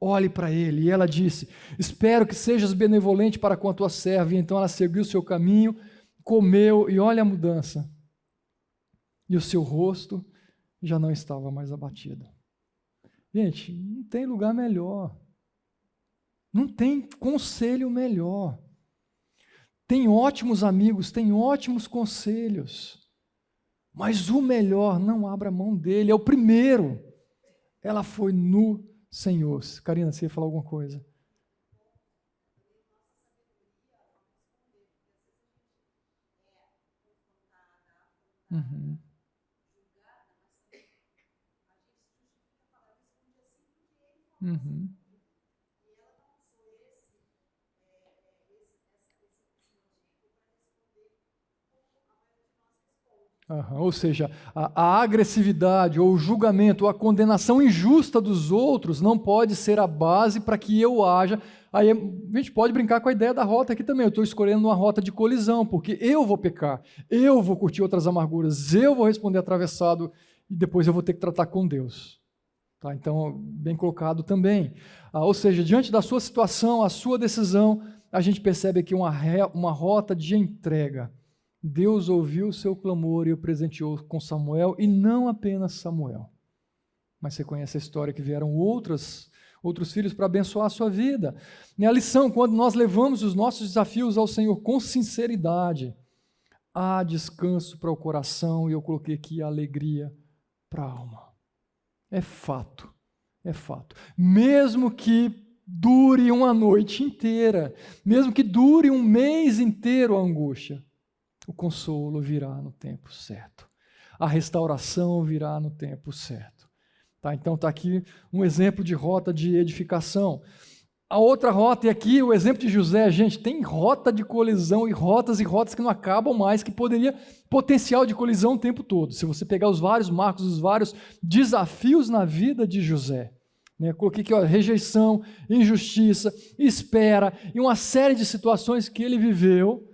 Olhe para ele. E ela disse, espero que sejas benevolente para com a tua serva. E então ela seguiu o seu caminho, comeu, e olha a mudança. E o seu rosto já não estava mais abatido. Gente, não tem lugar melhor. Não tem conselho melhor. Tem ótimos amigos, tem ótimos conselhos. Mas o melhor, não abra mão dele, é o primeiro. Ela foi no Senhor. Karina, você ia falar alguma coisa? Uhum. Uhum. Uhum. Ou seja, a agressividade ou o julgamento ou a condenação injusta dos outros não pode ser a base para que eu haja. Aí a gente pode brincar com a ideia da rota aqui também. Eu estou escolhendo uma rota de colisão, porque eu vou pecar, eu vou curtir outras amarguras, eu vou responder atravessado e depois eu vou ter que tratar com Deus. Tá? Então, bem colocado também. Ou seja, diante da sua situação, a sua decisão, a gente percebe aqui uma rota de entrega. Deus ouviu o seu clamor e o presenteou com Samuel, e não apenas Samuel. Mas você conhece a história que vieram outros filhos para abençoar a sua vida. E a lição, quando nós levamos os nossos desafios ao Senhor com sinceridade, há descanso para o coração, e eu coloquei aqui a alegria para a alma. É fato, é fato. Mesmo que dure uma noite inteira, mesmo que dure um mês inteiro a angústia, o consolo virá no tempo certo. A restauração virá no tempo certo. Tá? Então está aqui um exemplo de rota de edificação. A outra rota, e aqui o exemplo de José, gente, tem rota de colisão e rotas que não acabam mais, que poderia potencial de colisão o tempo todo. Se você pegar os vários marcos, os vários desafios na vida de José. Né? Coloquei aqui, ó, rejeição, injustiça, espera, e uma série de situações que ele viveu,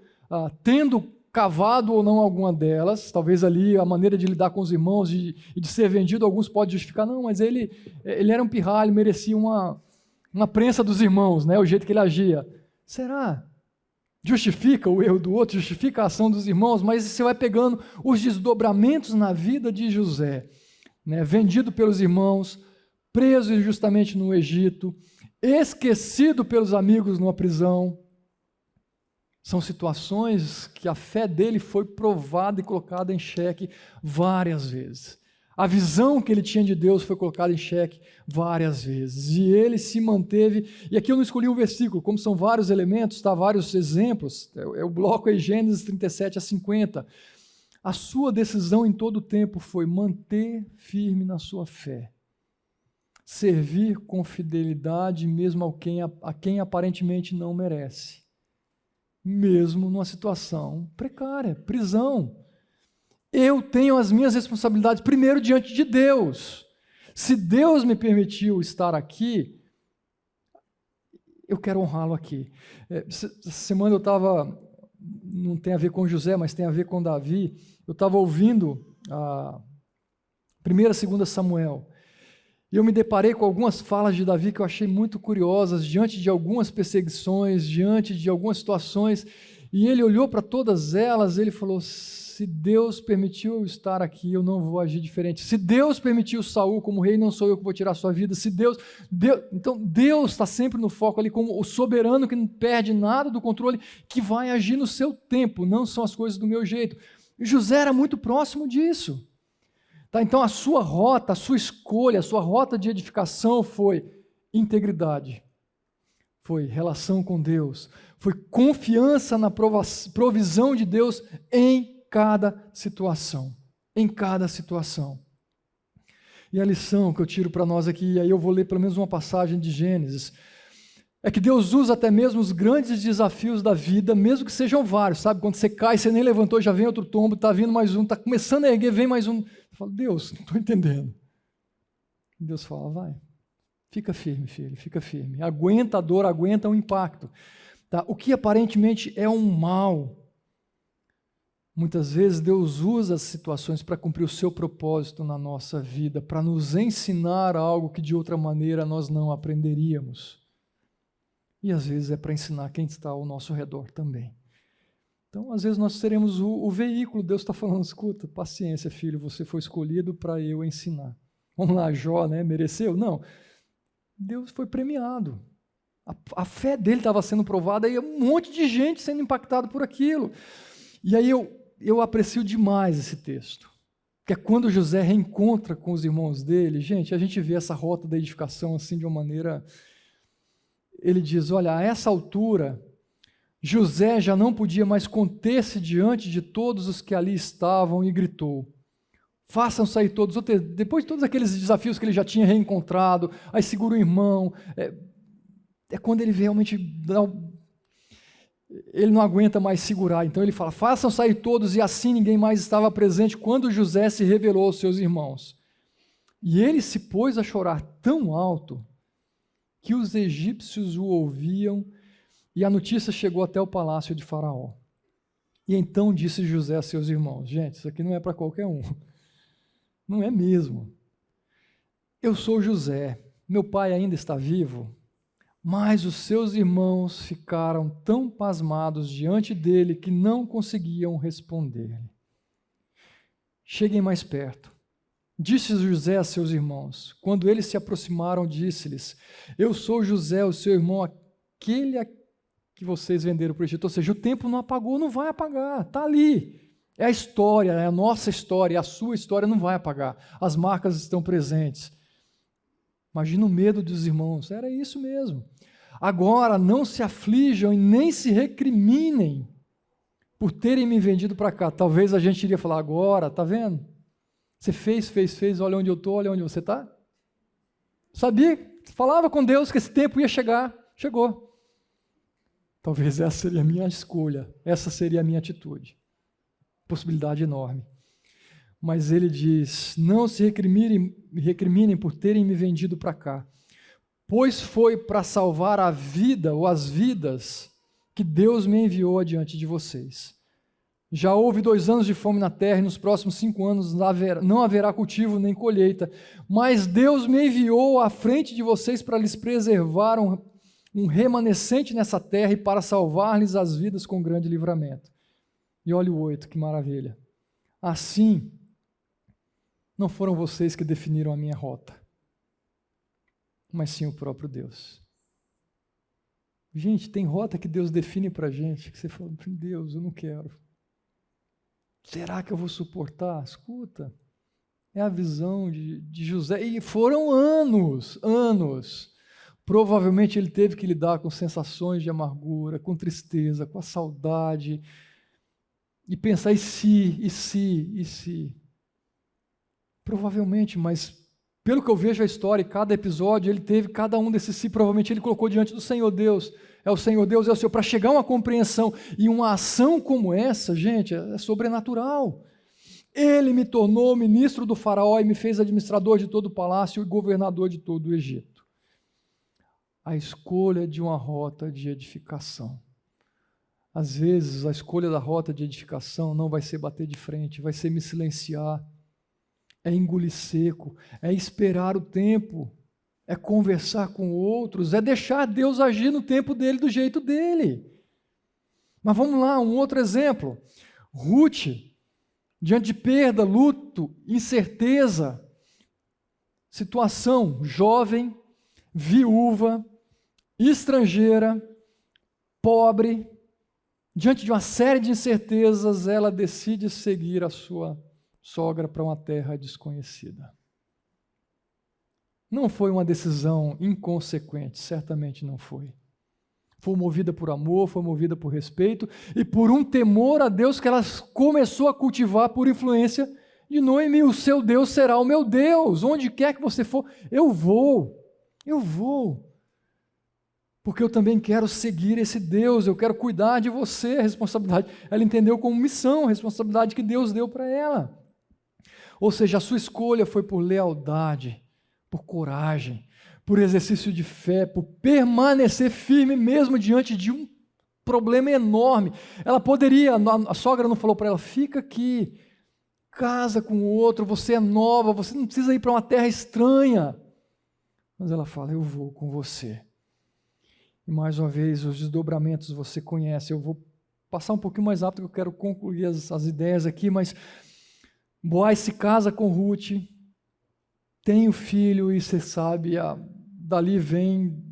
tendo cavado ou não alguma delas, talvez ali a maneira de lidar com os irmãos e de ser vendido, alguns podem justificar, não, mas ele era um pirralho, merecia uma prensa dos irmãos, né, o jeito que ele agia. Será? Justifica o erro do outro, justifica a ação dos irmãos, mas você vai pegando os desdobramentos na vida de José, né, vendido pelos irmãos, preso injustamente no Egito, esquecido pelos amigos numa prisão. São situações que a fé dele foi provada e colocada em xeque várias vezes. A visão que ele tinha de Deus foi colocada em xeque várias vezes. E ele se manteve, e aqui eu não escolhi um versículo, como são vários elementos, tá, vários exemplos, é o bloco aí, Gênesis 37 a 50. A sua decisão em todo o tempo foi manter firme na sua fé. Servir com fidelidade mesmo a quem aparentemente não merece. Mesmo numa situação precária, prisão. Eu tenho as minhas responsabilidades primeiro diante de Deus. Se Deus me permitiu estar aqui, eu quero honrá-lo aqui. Essa semana eu estava, não tem a ver com José, mas tem a ver com Davi, eu estava ouvindo a 1ª e 2ª Samuel, e eu me deparei com algumas falas de Davi que eu achei muito curiosas, diante de algumas perseguições, diante de algumas situações, e ele olhou para todas elas, ele falou, se Deus permitiu eu estar aqui, eu não vou agir diferente. Se Deus permitiu Saul como rei, não sou eu que vou tirar a sua vida. Então Deus está sempre no foco ali, como o soberano que não perde nada do controle, que vai agir no seu tempo, não são as coisas do meu jeito. E José era muito próximo disso. Tá? Então a sua rota, a sua escolha, a sua rota de edificação foi integridade, foi relação com Deus, foi confiança na provisão de Deus em cada situação. Em cada situação. E a lição que eu tiro para nós aqui, e aí eu vou ler pelo menos uma passagem de Gênesis, é que Deus usa até mesmo os grandes desafios da vida, mesmo que sejam vários, sabe? Quando você cai, você nem levantou, já vem outro tombo, está vindo mais um, está começando a erguer, vem mais um. Você fala, Deus, não estou entendendo. Deus fala, vai, fica firme, filho, fica firme. Aguenta a dor, aguenta o impacto. Tá? O que aparentemente é um mal, muitas vezes Deus usa as situações para cumprir o seu propósito na nossa vida, para nos ensinar algo que de outra maneira nós não aprenderíamos. E às vezes é para ensinar quem está ao nosso redor também. Então, às vezes nós seremos o veículo, Deus está falando, escuta, paciência, filho, você foi escolhido para eu ensinar. Vamos lá, Jó, né? Mereceu? Não. Deus foi premiado. A fé dele estava sendo provada e um monte de gente sendo impactado por aquilo. E aí eu aprecio demais esse texto, que é quando José reencontra com os irmãos dele, gente, a gente vê essa rota da edificação assim de uma maneira... Ele diz, olha, a essa altura, José já não podia mais conter-se diante de todos os que ali estavam e gritou, façam sair todos, depois de todos aqueles desafios que ele já tinha reencontrado, aí segura o irmão, é quando ele realmente ele não aguenta mais segurar, então ele fala, façam sair todos, e assim ninguém mais estava presente quando José se revelou aos seus irmãos. E ele se pôs a chorar tão alto que os egípcios o ouviam, e a notícia chegou até o palácio de Faraó. E então disse José a seus irmãos, gente, isso aqui não é para qualquer um, não é mesmo. Eu sou José, meu pai ainda está vivo, mas os seus irmãos ficaram tão pasmados diante dele que não conseguiam responder-lhe. Cheguem mais perto. Disse José a seus irmãos. Quando eles se aproximaram, disse-lhes, eu sou José, o seu irmão, aquele a que vocês venderam para o Egito. Ou seja, o tempo não apagou, não vai apagar, está ali. É a história, é a nossa história, a sua história não vai apagar. As marcas estão presentes. Imagina o medo dos irmãos, era isso mesmo. Agora não se aflijam e nem se recriminem por terem me vendido para cá. Talvez a gente iria falar agora, está vendo? Você fez, olha onde eu estou, olha onde você está. Sabia, falava com Deus que esse tempo ia chegar, chegou. Talvez essa seria a minha escolha, essa seria a minha atitude. Possibilidade enorme. Mas ele diz, não se recriminem por terem me vendido para cá, pois foi para salvar a vida ou as vidas que Deus me enviou adiante de vocês. Já houve 2 anos de fome na terra e nos próximos 5 anos não haverá cultivo nem colheita, mas Deus me enviou à frente de vocês para lhes preservar um remanescente nessa terra e para salvar-lhes as vidas com grande livramento. E olha o 8, que maravilha. Assim, não foram vocês que definiram a minha rota, mas sim o próprio Deus. Gente, tem rota que Deus define para a gente, que você fala, Deus, eu não quero. Será que eu vou suportar? Escuta, é a visão de José, e foram anos. Provavelmente ele teve que lidar com sensações de amargura, com tristeza, com a saudade, e pensar, e se? Provavelmente, mas pelo que eu vejo a história, cada episódio, ele teve cada um desses si, provavelmente ele colocou diante do Senhor Deus. É o Senhor Deus, é o Senhor. Para chegar a uma compreensão e uma ação como essa, gente, é sobrenatural. Ele me tornou ministro do faraó e me fez administrador de todo o palácio e governador de todo o Egito. A escolha de uma rota de edificação. Às vezes, a escolha da rota de edificação não vai ser bater de frente, vai ser me silenciar, é engolir seco, é esperar o tempo, é conversar com outros, é deixar Deus agir no tempo dele, do jeito dele. Mas vamos lá, um outro exemplo. Ruth, diante de perda, luto, incerteza, situação, jovem, viúva, estrangeira, pobre, diante de uma série de incertezas, ela decide seguir a sua sogra para uma terra desconhecida. Não foi uma decisão inconsequente, certamente não foi. Foi movida por amor, foi movida por respeito e por um temor a Deus que ela começou a cultivar por influência de Noemi. O seu Deus será o meu Deus, onde quer que você for, eu vou. Porque eu também quero seguir esse Deus, eu quero cuidar de você, a responsabilidade. Ela entendeu como missão, a responsabilidade que Deus deu para ela. Ou seja, a sua escolha foi por lealdade, por coragem, por exercício de fé, por permanecer firme mesmo diante de um problema enorme. Ela poderia, a sogra não falou para ela, fica aqui, casa com o outro, você é nova, você não precisa ir para uma terra estranha. Mas ela fala, eu vou com você. E mais uma vez, os desdobramentos você conhece. Eu vou passar um pouquinho mais rápido, que eu quero concluir as ideias aqui, mas Boaz se casa com Ruth, tem o filho, e você sabe, dali vem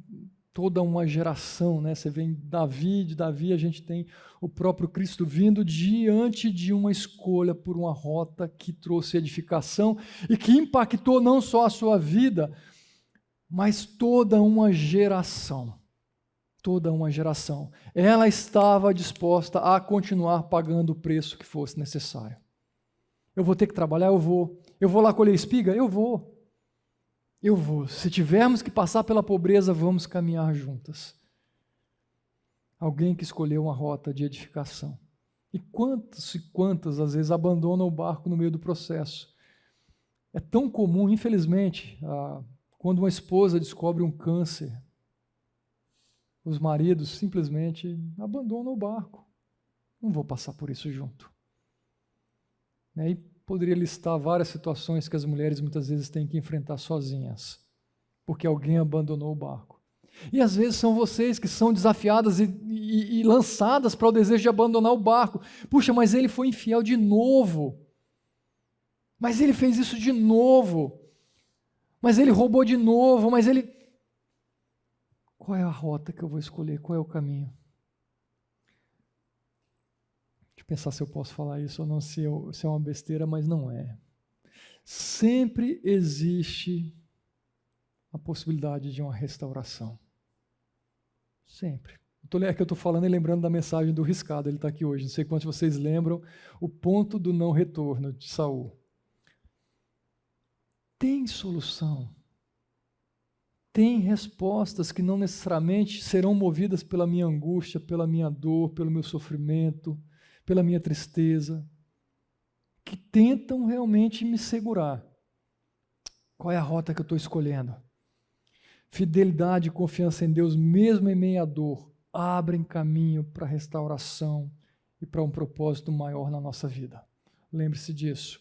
toda uma geração, né? Você vem Davi, de Davi a gente tem o próprio Cristo vindo diante de uma escolha por uma rota que trouxe edificação e que impactou não só a sua vida, mas toda uma geração. Toda uma geração. Ela estava disposta a continuar pagando o preço que fosse necessário. Eu vou ter que trabalhar? Eu vou. Eu vou lá colher espiga? Eu vou. Se tivermos que passar pela pobreza, vamos caminhar juntas. Alguém que escolheu uma rota de edificação. E quantas, às vezes, abandonam o barco no meio do processo. É tão comum, infelizmente, quando uma esposa descobre um câncer, os maridos simplesmente abandonam o barco. Não vou passar por isso junto. E poderia listar várias situações que as mulheres muitas vezes têm que enfrentar sozinhas, porque alguém abandonou o barco. E às vezes são vocês que são desafiadas e lançadas para o desejo de abandonar o barco. Puxa, mas ele foi infiel de novo. Mas ele fez isso de novo. Mas ele roubou de novo. Mas ele... Qual é a rota que eu vou escolher? Qual é o caminho? Deixa eu pensar se eu posso falar isso ou não, se é uma besteira, mas não é. Sempre existe a possibilidade de uma restauração. Sempre. É que eu estou falando e lembrando da mensagem do Riscado, ele está aqui hoje. Não sei quantos de vocês lembram o ponto do não retorno de Saul. Tem solução. Tem respostas que não necessariamente serão movidas pela minha angústia, pela minha dor, pelo meu sofrimento, pela minha tristeza, que tentam realmente me segurar. Qual é a rota que eu estou escolhendo? Fidelidade e confiança em Deus, mesmo em meio à dor, abrem caminho para a restauração e para um propósito maior na nossa vida. Lembre-se disso.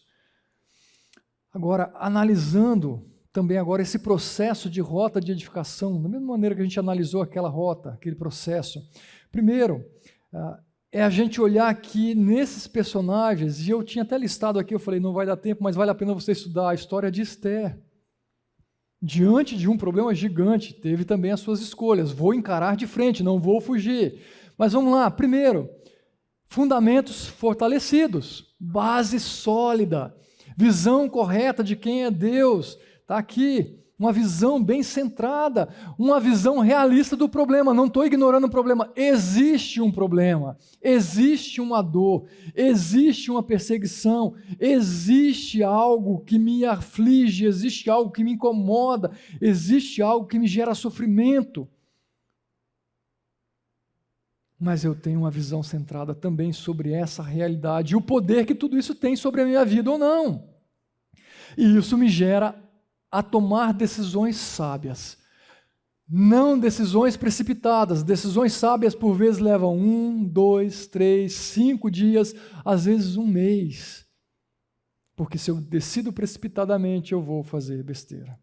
Agora, analisando também agora esse processo de rota de edificação, da mesma maneira que a gente analisou aquela rota, aquele processo. Primeiro, é a gente olhar aqui nesses personagens, e eu tinha até listado aqui, eu falei, não vai dar tempo, mas vale a pena você estudar a história de Esther. Diante de um problema gigante, teve também as suas escolhas. Vou encarar de frente, não vou fugir. Mas vamos lá, primeiro, fundamentos fortalecidos, base sólida, visão correta de quem é Deus. Está aqui, uma visão bem centrada, uma visão realista do problema. Não estou ignorando o problema. Existe um problema, existe uma dor, existe uma perseguição, existe algo que me aflige, existe algo que me incomoda, existe algo que me gera sofrimento. Mas eu tenho uma visão centrada também sobre essa realidade e o poder que tudo isso tem sobre a minha vida ou não. E isso me gera a tomar decisões sábias, não decisões precipitadas. Decisões sábias por vezes levam 1, 2, 3, 5 dias, às vezes um mês, porque se eu decido precipitadamente eu vou fazer besteira.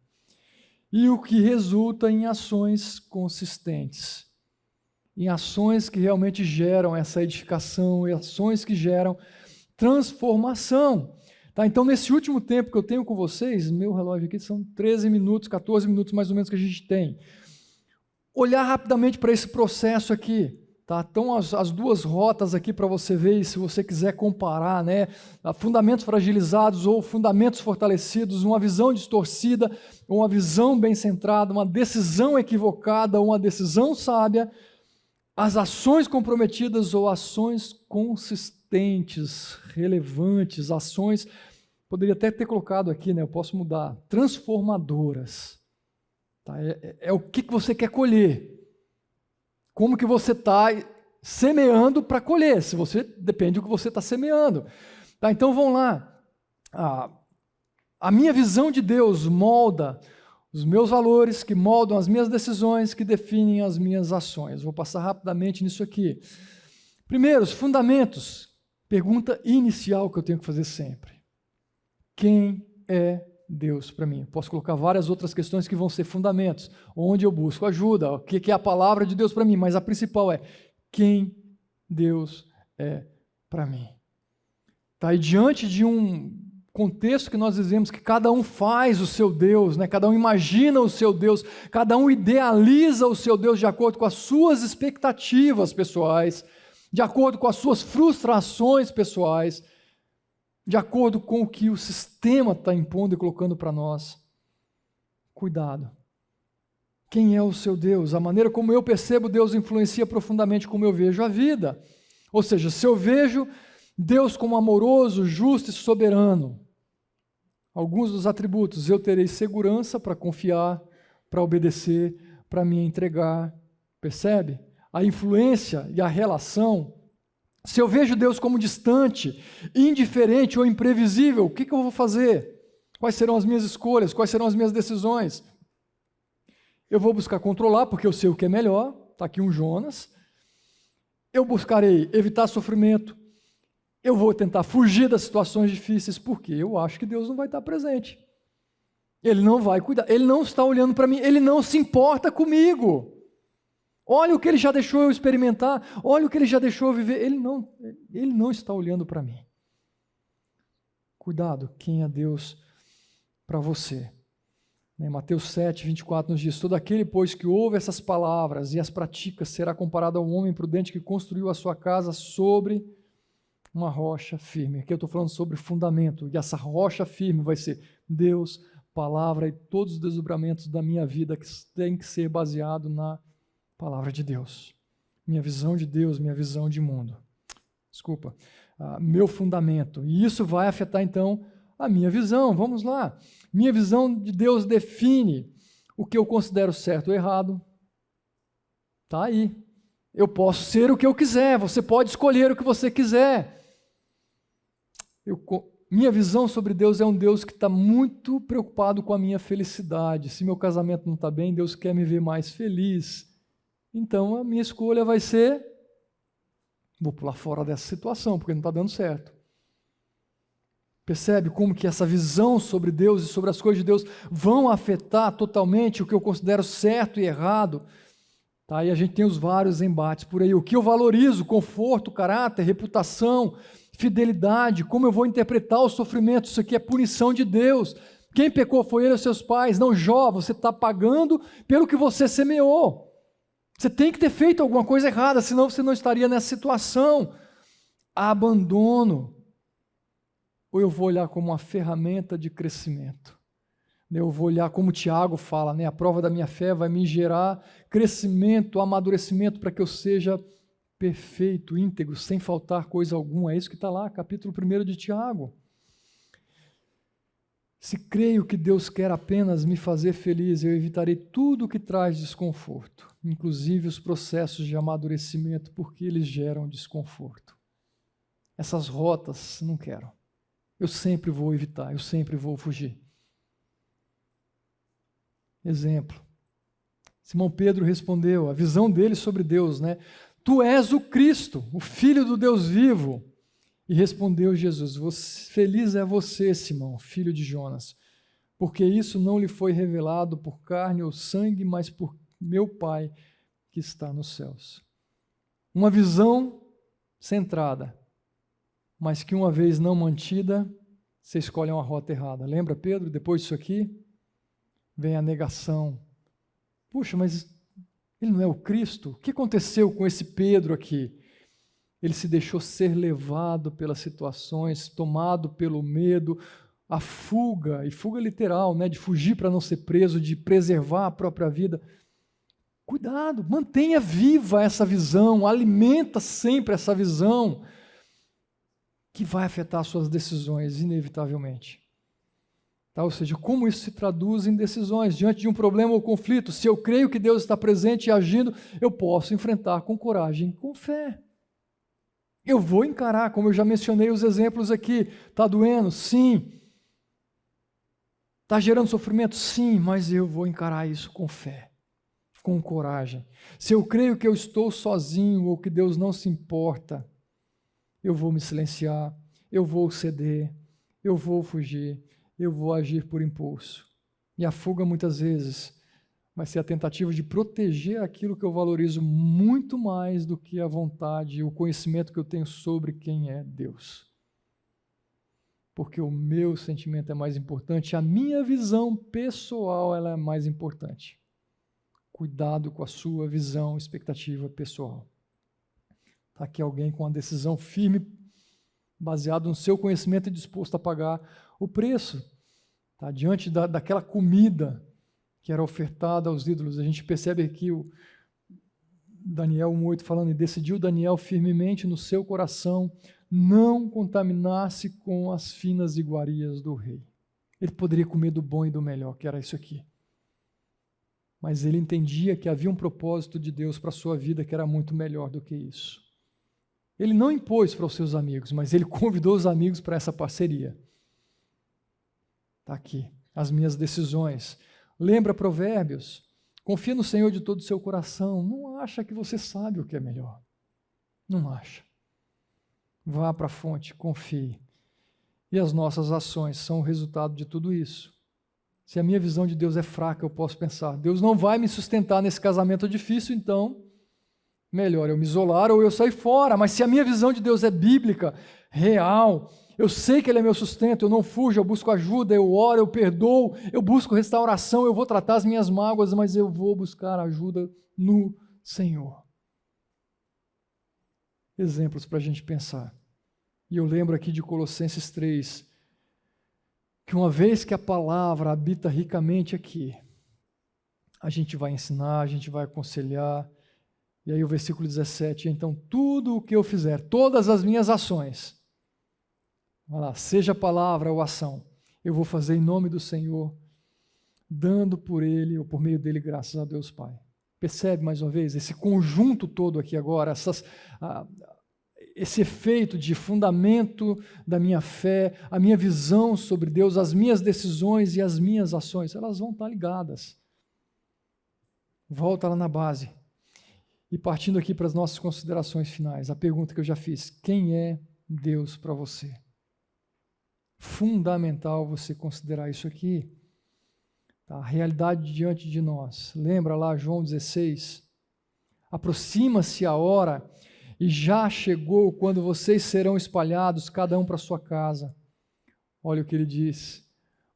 E o que resulta em ações consistentes, em ações que realmente geram essa edificação, em ações que geram transformação. Tá, então, nesse último tempo que eu tenho com vocês, meu relógio aqui são 13 minutos, 14 minutos mais ou menos que a gente tem. Olhar rapidamente para esse processo aqui. Tá? Então, as duas rotas aqui para você ver, e se você quiser comparar, né? Fundamentos fragilizados ou fundamentos fortalecidos, uma visão distorcida, uma visão bem centrada, uma decisão equivocada, uma decisão sábia, as ações comprometidas ou ações consistentes, relevantes, ações, poderia até ter colocado aqui, né? Eu posso mudar, transformadoras. Tá? É o que você quer colher. Como que você está semeando para colher? Se você depende do que você está semeando. Tá, então vamos lá. A minha visão de Deus molda os meus valores, que moldam as minhas decisões, que definem as minhas ações. Vou passar rapidamente nisso aqui. Primeiro, os fundamentos. Pergunta inicial que eu tenho que fazer sempre. Quem é Deus para mim? Posso colocar várias outras questões que vão ser fundamentos, onde eu busco ajuda, o que é a palavra de Deus para mim, mas a principal é quem Deus é para mim. Tá? E diante de um contexto que nós dizemos que cada um faz o seu Deus, né? Cada um imagina o seu Deus, cada um idealiza o seu Deus de acordo com as suas expectativas pessoais, de acordo com as suas frustrações pessoais, de acordo com o que o sistema está impondo e colocando para nós. Cuidado. Quem é o seu Deus? A maneira como eu percebo Deus influencia profundamente como eu vejo a vida. Ou seja, se eu vejo Deus como amoroso, justo e soberano, alguns dos atributos, eu terei segurança para confiar, para obedecer, para me entregar. Percebe? A influência e a relação. Se eu vejo Deus como distante, indiferente ou imprevisível, o que eu vou fazer? Quais serão as minhas escolhas? Quais serão as minhas decisões? Eu vou buscar controlar, porque eu sei o que é melhor. Está aqui um Jonas. Eu buscarei evitar sofrimento. Eu vou tentar fugir das situações difíceis, porque eu acho que Deus não vai estar presente. Ele não vai cuidar. Ele não está olhando para mim. Ele não se importa comigo. Olha o que ele já deixou eu experimentar, olha o que ele já deixou eu viver. Ele não está olhando para mim. Cuidado, quem é Deus para você? Mateus 7, 24 nos diz: todo aquele, pois, que ouve essas palavras e as pratica, será comparado ao homem prudente que construiu a sua casa sobre uma rocha firme. Aqui eu estou falando sobre fundamento, e essa rocha firme vai ser Deus, palavra e todos os desdobramentos da minha vida que tem que ser baseado na palavra de Deus, minha visão de Deus, minha visão de mundo. Desculpa, meu fundamento. E isso vai afetar, então, a minha visão. Vamos lá. Minha visão de Deus define o que eu considero certo ou errado. Está aí. Eu posso ser o que eu quiser, você pode escolher o que você quiser. Minha visão sobre Deus é um Deus que está muito preocupado com a minha felicidade. Se meu casamento não está bem, Deus quer me ver mais feliz. Então, a minha escolha vai ser, vou pular fora dessa situação, porque não está dando certo. Percebe como que essa visão sobre Deus e sobre as coisas de Deus vão afetar totalmente o que eu considero certo e errado? Tá? E a gente tem os vários embates por aí. O que eu valorizo, conforto, caráter, reputação, fidelidade, como eu vou interpretar o sofrimento, isso aqui é punição de Deus. Quem pecou foi ele e os seus pais. Não, Jó, você está pagando pelo que você semeou. Você tem que ter feito alguma coisa errada, senão você não estaria nessa situação. Abandono. Ou eu vou olhar como uma ferramenta de crescimento. Eu vou olhar como o Tiago fala, né? A prova da minha fé vai me gerar crescimento, amadurecimento para que eu seja perfeito, íntegro, sem faltar coisa alguma. É isso que está lá, capítulo 1 de Tiago. Se creio que Deus quer apenas me fazer feliz, eu evitarei tudo que traz desconforto, inclusive os processos de amadurecimento, porque eles geram desconforto. Essas rotas, não quero. Eu sempre vou evitar, eu sempre vou fugir. Exemplo. Simão Pedro respondeu, a visão dele sobre Deus, né? Tu és o Cristo, o Filho do Deus vivo. E respondeu Jesus, feliz é você, Simão, filho de Jonas, porque isso não lhe foi revelado por carne ou sangue, mas por meu Pai que está nos céus. Uma visão centrada, mas que uma vez não mantida, você escolhe uma rota errada. Lembra, Pedro? Depois disso aqui, vem a negação. Puxa, mas Ele não é o Cristo? O que aconteceu com esse Pedro aqui? Ele se deixou ser levado pelas situações, tomado pelo medo, a fuga, e fuga literal, né, de fugir para não ser preso, de preservar a própria vida. Cuidado, mantenha viva essa visão, alimenta sempre essa visão, que vai afetar suas decisões, inevitavelmente. Tá? Ou seja, como isso se traduz em decisões? Diante de um problema ou conflito, se eu creio que Deus está presente e agindo, eu posso enfrentar com coragem, com fé. Eu vou encarar, como eu já mencionei os exemplos aqui. Está doendo? Sim. Está gerando sofrimento? Sim, mas eu vou encarar isso com fé, com coragem. Se eu creio que eu estou sozinho ou que Deus não se importa, eu vou me silenciar, eu vou ceder, eu vou fugir, eu vou agir por impulso. E a fuga, muitas vezes, vai ser a tentativa de proteger aquilo que eu valorizo muito mais do que a vontade e o conhecimento que eu tenho sobre quem é Deus. Porque o meu sentimento é mais importante, a minha visão pessoal ela é mais importante. Cuidado com a sua visão, expectativa pessoal. Está aqui alguém com uma decisão firme, baseado no seu conhecimento e disposto a pagar o preço. Tá? Diante daquela comida que era ofertada aos ídolos, a gente percebe aqui o Daniel 1:8 falando, e decidiu Daniel firmemente no seu coração não contaminar-se com as finas iguarias do rei. Ele poderia comer do bom e do melhor, que era isso aqui. Mas ele entendia que havia um propósito de Deus para a sua vida que era muito melhor do que isso. Ele não impôs para os seus amigos, mas ele convidou os amigos para essa parceria. Está aqui, as minhas decisões. Lembra Provérbios? Confia no Senhor de todo o seu coração. Não acha que você sabe o que é melhor. Não acha. Vá para a fonte, confie. E as nossas ações são o resultado de tudo isso. Se a minha visão de Deus é fraca, eu posso pensar, Deus não vai me sustentar nesse casamento difícil, então melhor eu me isolar ou eu sair fora. Mas se a minha visão de Deus é bíblica, real, eu sei que Ele é meu sustento, eu não fujo, eu busco ajuda, eu oro, eu perdoo, eu busco restauração, eu vou tratar as minhas mágoas, mas eu vou buscar ajuda no Senhor. Exemplos para a gente pensar. E eu lembro aqui de Colossenses 3, que uma vez que a palavra habita ricamente aqui, a gente vai ensinar, a gente vai aconselhar. E aí o versículo 17, então tudo o que eu fizer, todas as minhas ações, vai lá, seja palavra ou ação, eu vou fazer em nome do Senhor, dando por Ele ou por meio dEle graças a Deus Pai. Percebe mais uma vez esse conjunto todo aqui agora, esse efeito de fundamento da minha fé, a minha visão sobre Deus, as minhas decisões e as minhas ações, elas vão estar ligadas. Volta lá na base. E partindo aqui para as nossas considerações finais, a pergunta que eu já fiz, quem é Deus para você? Fundamental você considerar isso aqui. Tá? A realidade diante de nós. Lembra lá João 16? Aproxima-se a hora e já chegou quando vocês serão espalhados, cada um para sua casa. Olha o que ele diz,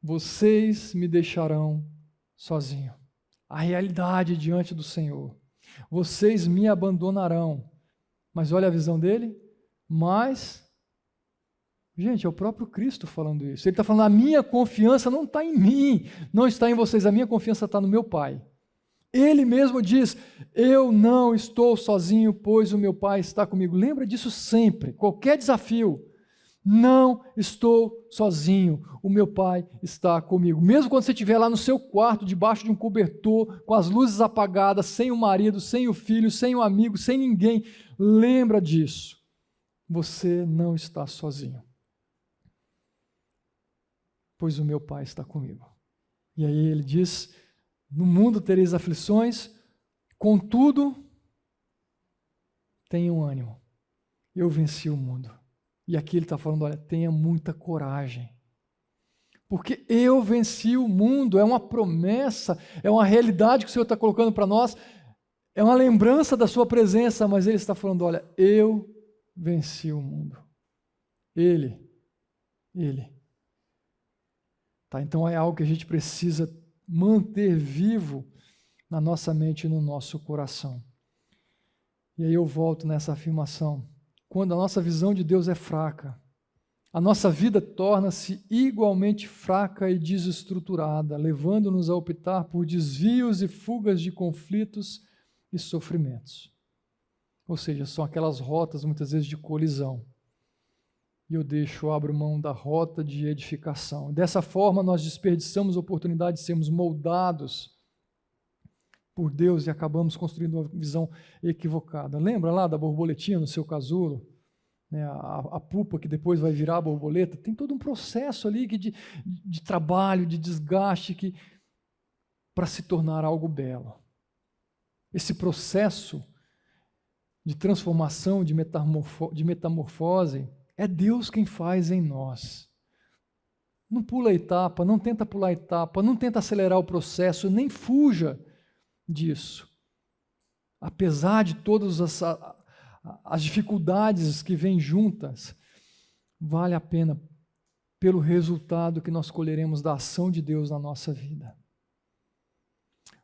vocês me deixarão sozinho. A realidade diante do Senhor. Vocês me abandonarão. Mas olha a visão dele. Mas, gente, é o próprio Cristo falando isso. Ele está falando, a minha confiança não está em mim, não está em vocês, a minha confiança está no meu Pai. Ele mesmo diz, eu não estou sozinho, pois o meu Pai está comigo. Lembra disso sempre, qualquer desafio. Não estou sozinho, o meu Pai está comigo. Mesmo quando você estiver lá no seu quarto, debaixo de um cobertor, com as luzes apagadas, sem o marido, sem o filho, sem o amigo, sem ninguém, lembra disso. Você não está sozinho, pois o meu Pai está comigo. E aí ele diz, no mundo tereis aflições, contudo, tenham ânimo, eu venci o mundo. E aqui ele está falando, olha, tenha muita coragem. Porque eu venci o mundo, é uma promessa, é uma realidade que o Senhor está colocando para nós, é uma lembrança da sua presença, mas ele está falando, olha, eu venci o mundo. Ele. Tá, então é algo que a gente precisa manter vivo na nossa mente e no nosso coração. E aí eu volto nessa afirmação. Quando a nossa visão de Deus é fraca, a nossa vida torna-se igualmente fraca e desestruturada, levando-nos a optar por desvios e fugas de conflitos e sofrimentos. Ou seja, são aquelas rotas muitas vezes de colisão. E eu abro mão da rota de edificação. Dessa forma, nós desperdiçamos a oportunidade de sermos moldados por Deus e acabamos construindo uma visão equivocada. Lembra lá da borboletinha no seu casulo? Né, a pupa que depois vai virar a borboleta? Tem todo um processo ali de trabalho, de desgaste para se tornar algo belo. Esse processo de transformação, de metamorfose, é Deus quem faz em nós. Não pula a etapa, não tenta pular a etapa, não tenta acelerar o processo, nem fuja disso. Apesar de todas as dificuldades que vêm juntas, vale a pena pelo resultado que nós colheremos da ação de Deus na nossa vida.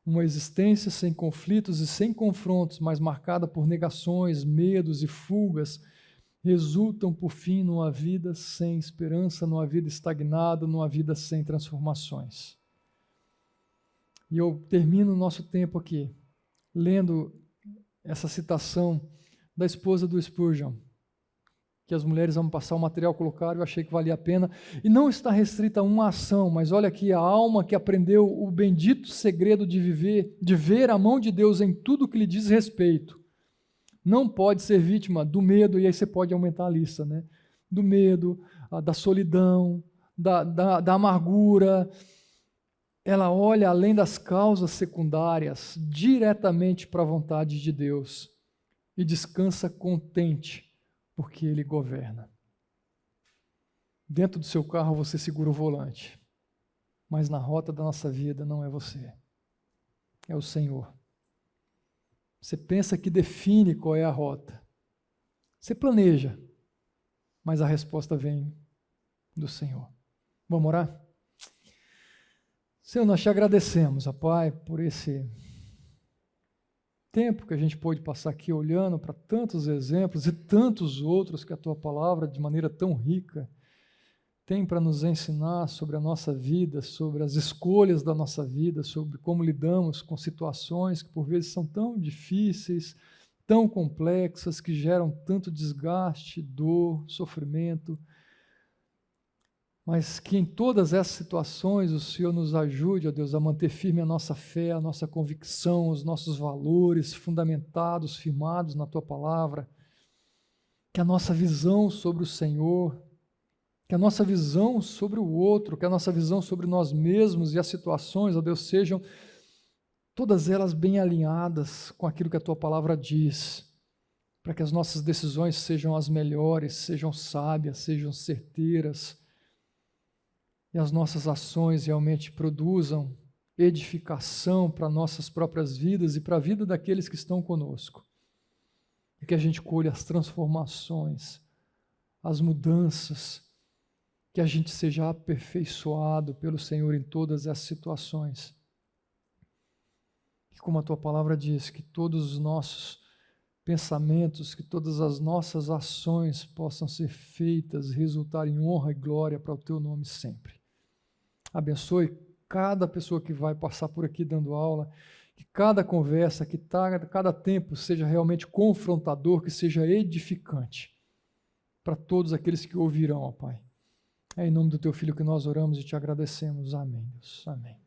Uma existência sem conflitos e sem confrontos, mas marcada por negações, medos e fugas, resultam, por fim, numa vida sem esperança, numa vida estagnada, numa vida sem transformações. E eu termino o nosso tempo aqui, lendo essa citação da esposa do Spurgeon, que as mulheres vão passar o material colocado, eu achei que valia a pena, e não está restrita a uma ação, mas olha aqui, a alma que aprendeu o bendito segredo de ver a mão de Deus em tudo que lhe diz respeito, não pode ser vítima do medo, e aí você pode aumentar a lista, né? Do medo, da solidão, da amargura. Ela olha além das causas secundárias, diretamente para a vontade de Deus, e descansa contente, porque Ele governa. Dentro do seu carro você segura o volante, mas na rota da nossa vida não é você, é o Senhor. Você pensa que define qual é a rota. Você planeja, mas a resposta vem do Senhor. Vamos orar? Senhor, nós te agradecemos, ó Pai, por esse tempo que a gente pôde passar aqui olhando para tantos exemplos e tantos outros que a Tua Palavra, de maneira tão rica, tem para nos ensinar sobre a nossa vida, sobre as escolhas da nossa vida, sobre como lidamos com situações que por vezes são tão difíceis, tão complexas, que geram tanto desgaste, dor, sofrimento, mas que em todas essas situações o Senhor nos ajude, ó Deus, a manter firme a nossa fé, a nossa convicção, os nossos valores fundamentados, firmados na Tua Palavra, que a nossa visão sobre o Senhor, que a nossa visão sobre o outro, que a nossa visão sobre nós mesmos e as situações, ó Deus, sejam todas elas bem alinhadas com aquilo que a Tua Palavra diz, para que as nossas decisões sejam as melhores, sejam sábias, sejam certeiras, e as nossas ações realmente produzam edificação para nossas próprias vidas e para a vida daqueles que estão conosco. E que a gente colha as transformações, as mudanças, que a gente seja aperfeiçoado pelo Senhor em todas essas situações. E como a Tua Palavra diz, que todos os nossos pensamentos, que todas as nossas ações possam ser feitas, resultar em honra e glória para o Teu nome sempre. Abençoe cada pessoa que vai passar por aqui dando aula, que cada conversa, que cada tempo seja realmente confrontador, que seja edificante para todos aqueles que ouvirão, ó Pai. É em nome do Teu Filho que nós oramos e Te agradecemos. Amém, Deus. Amém.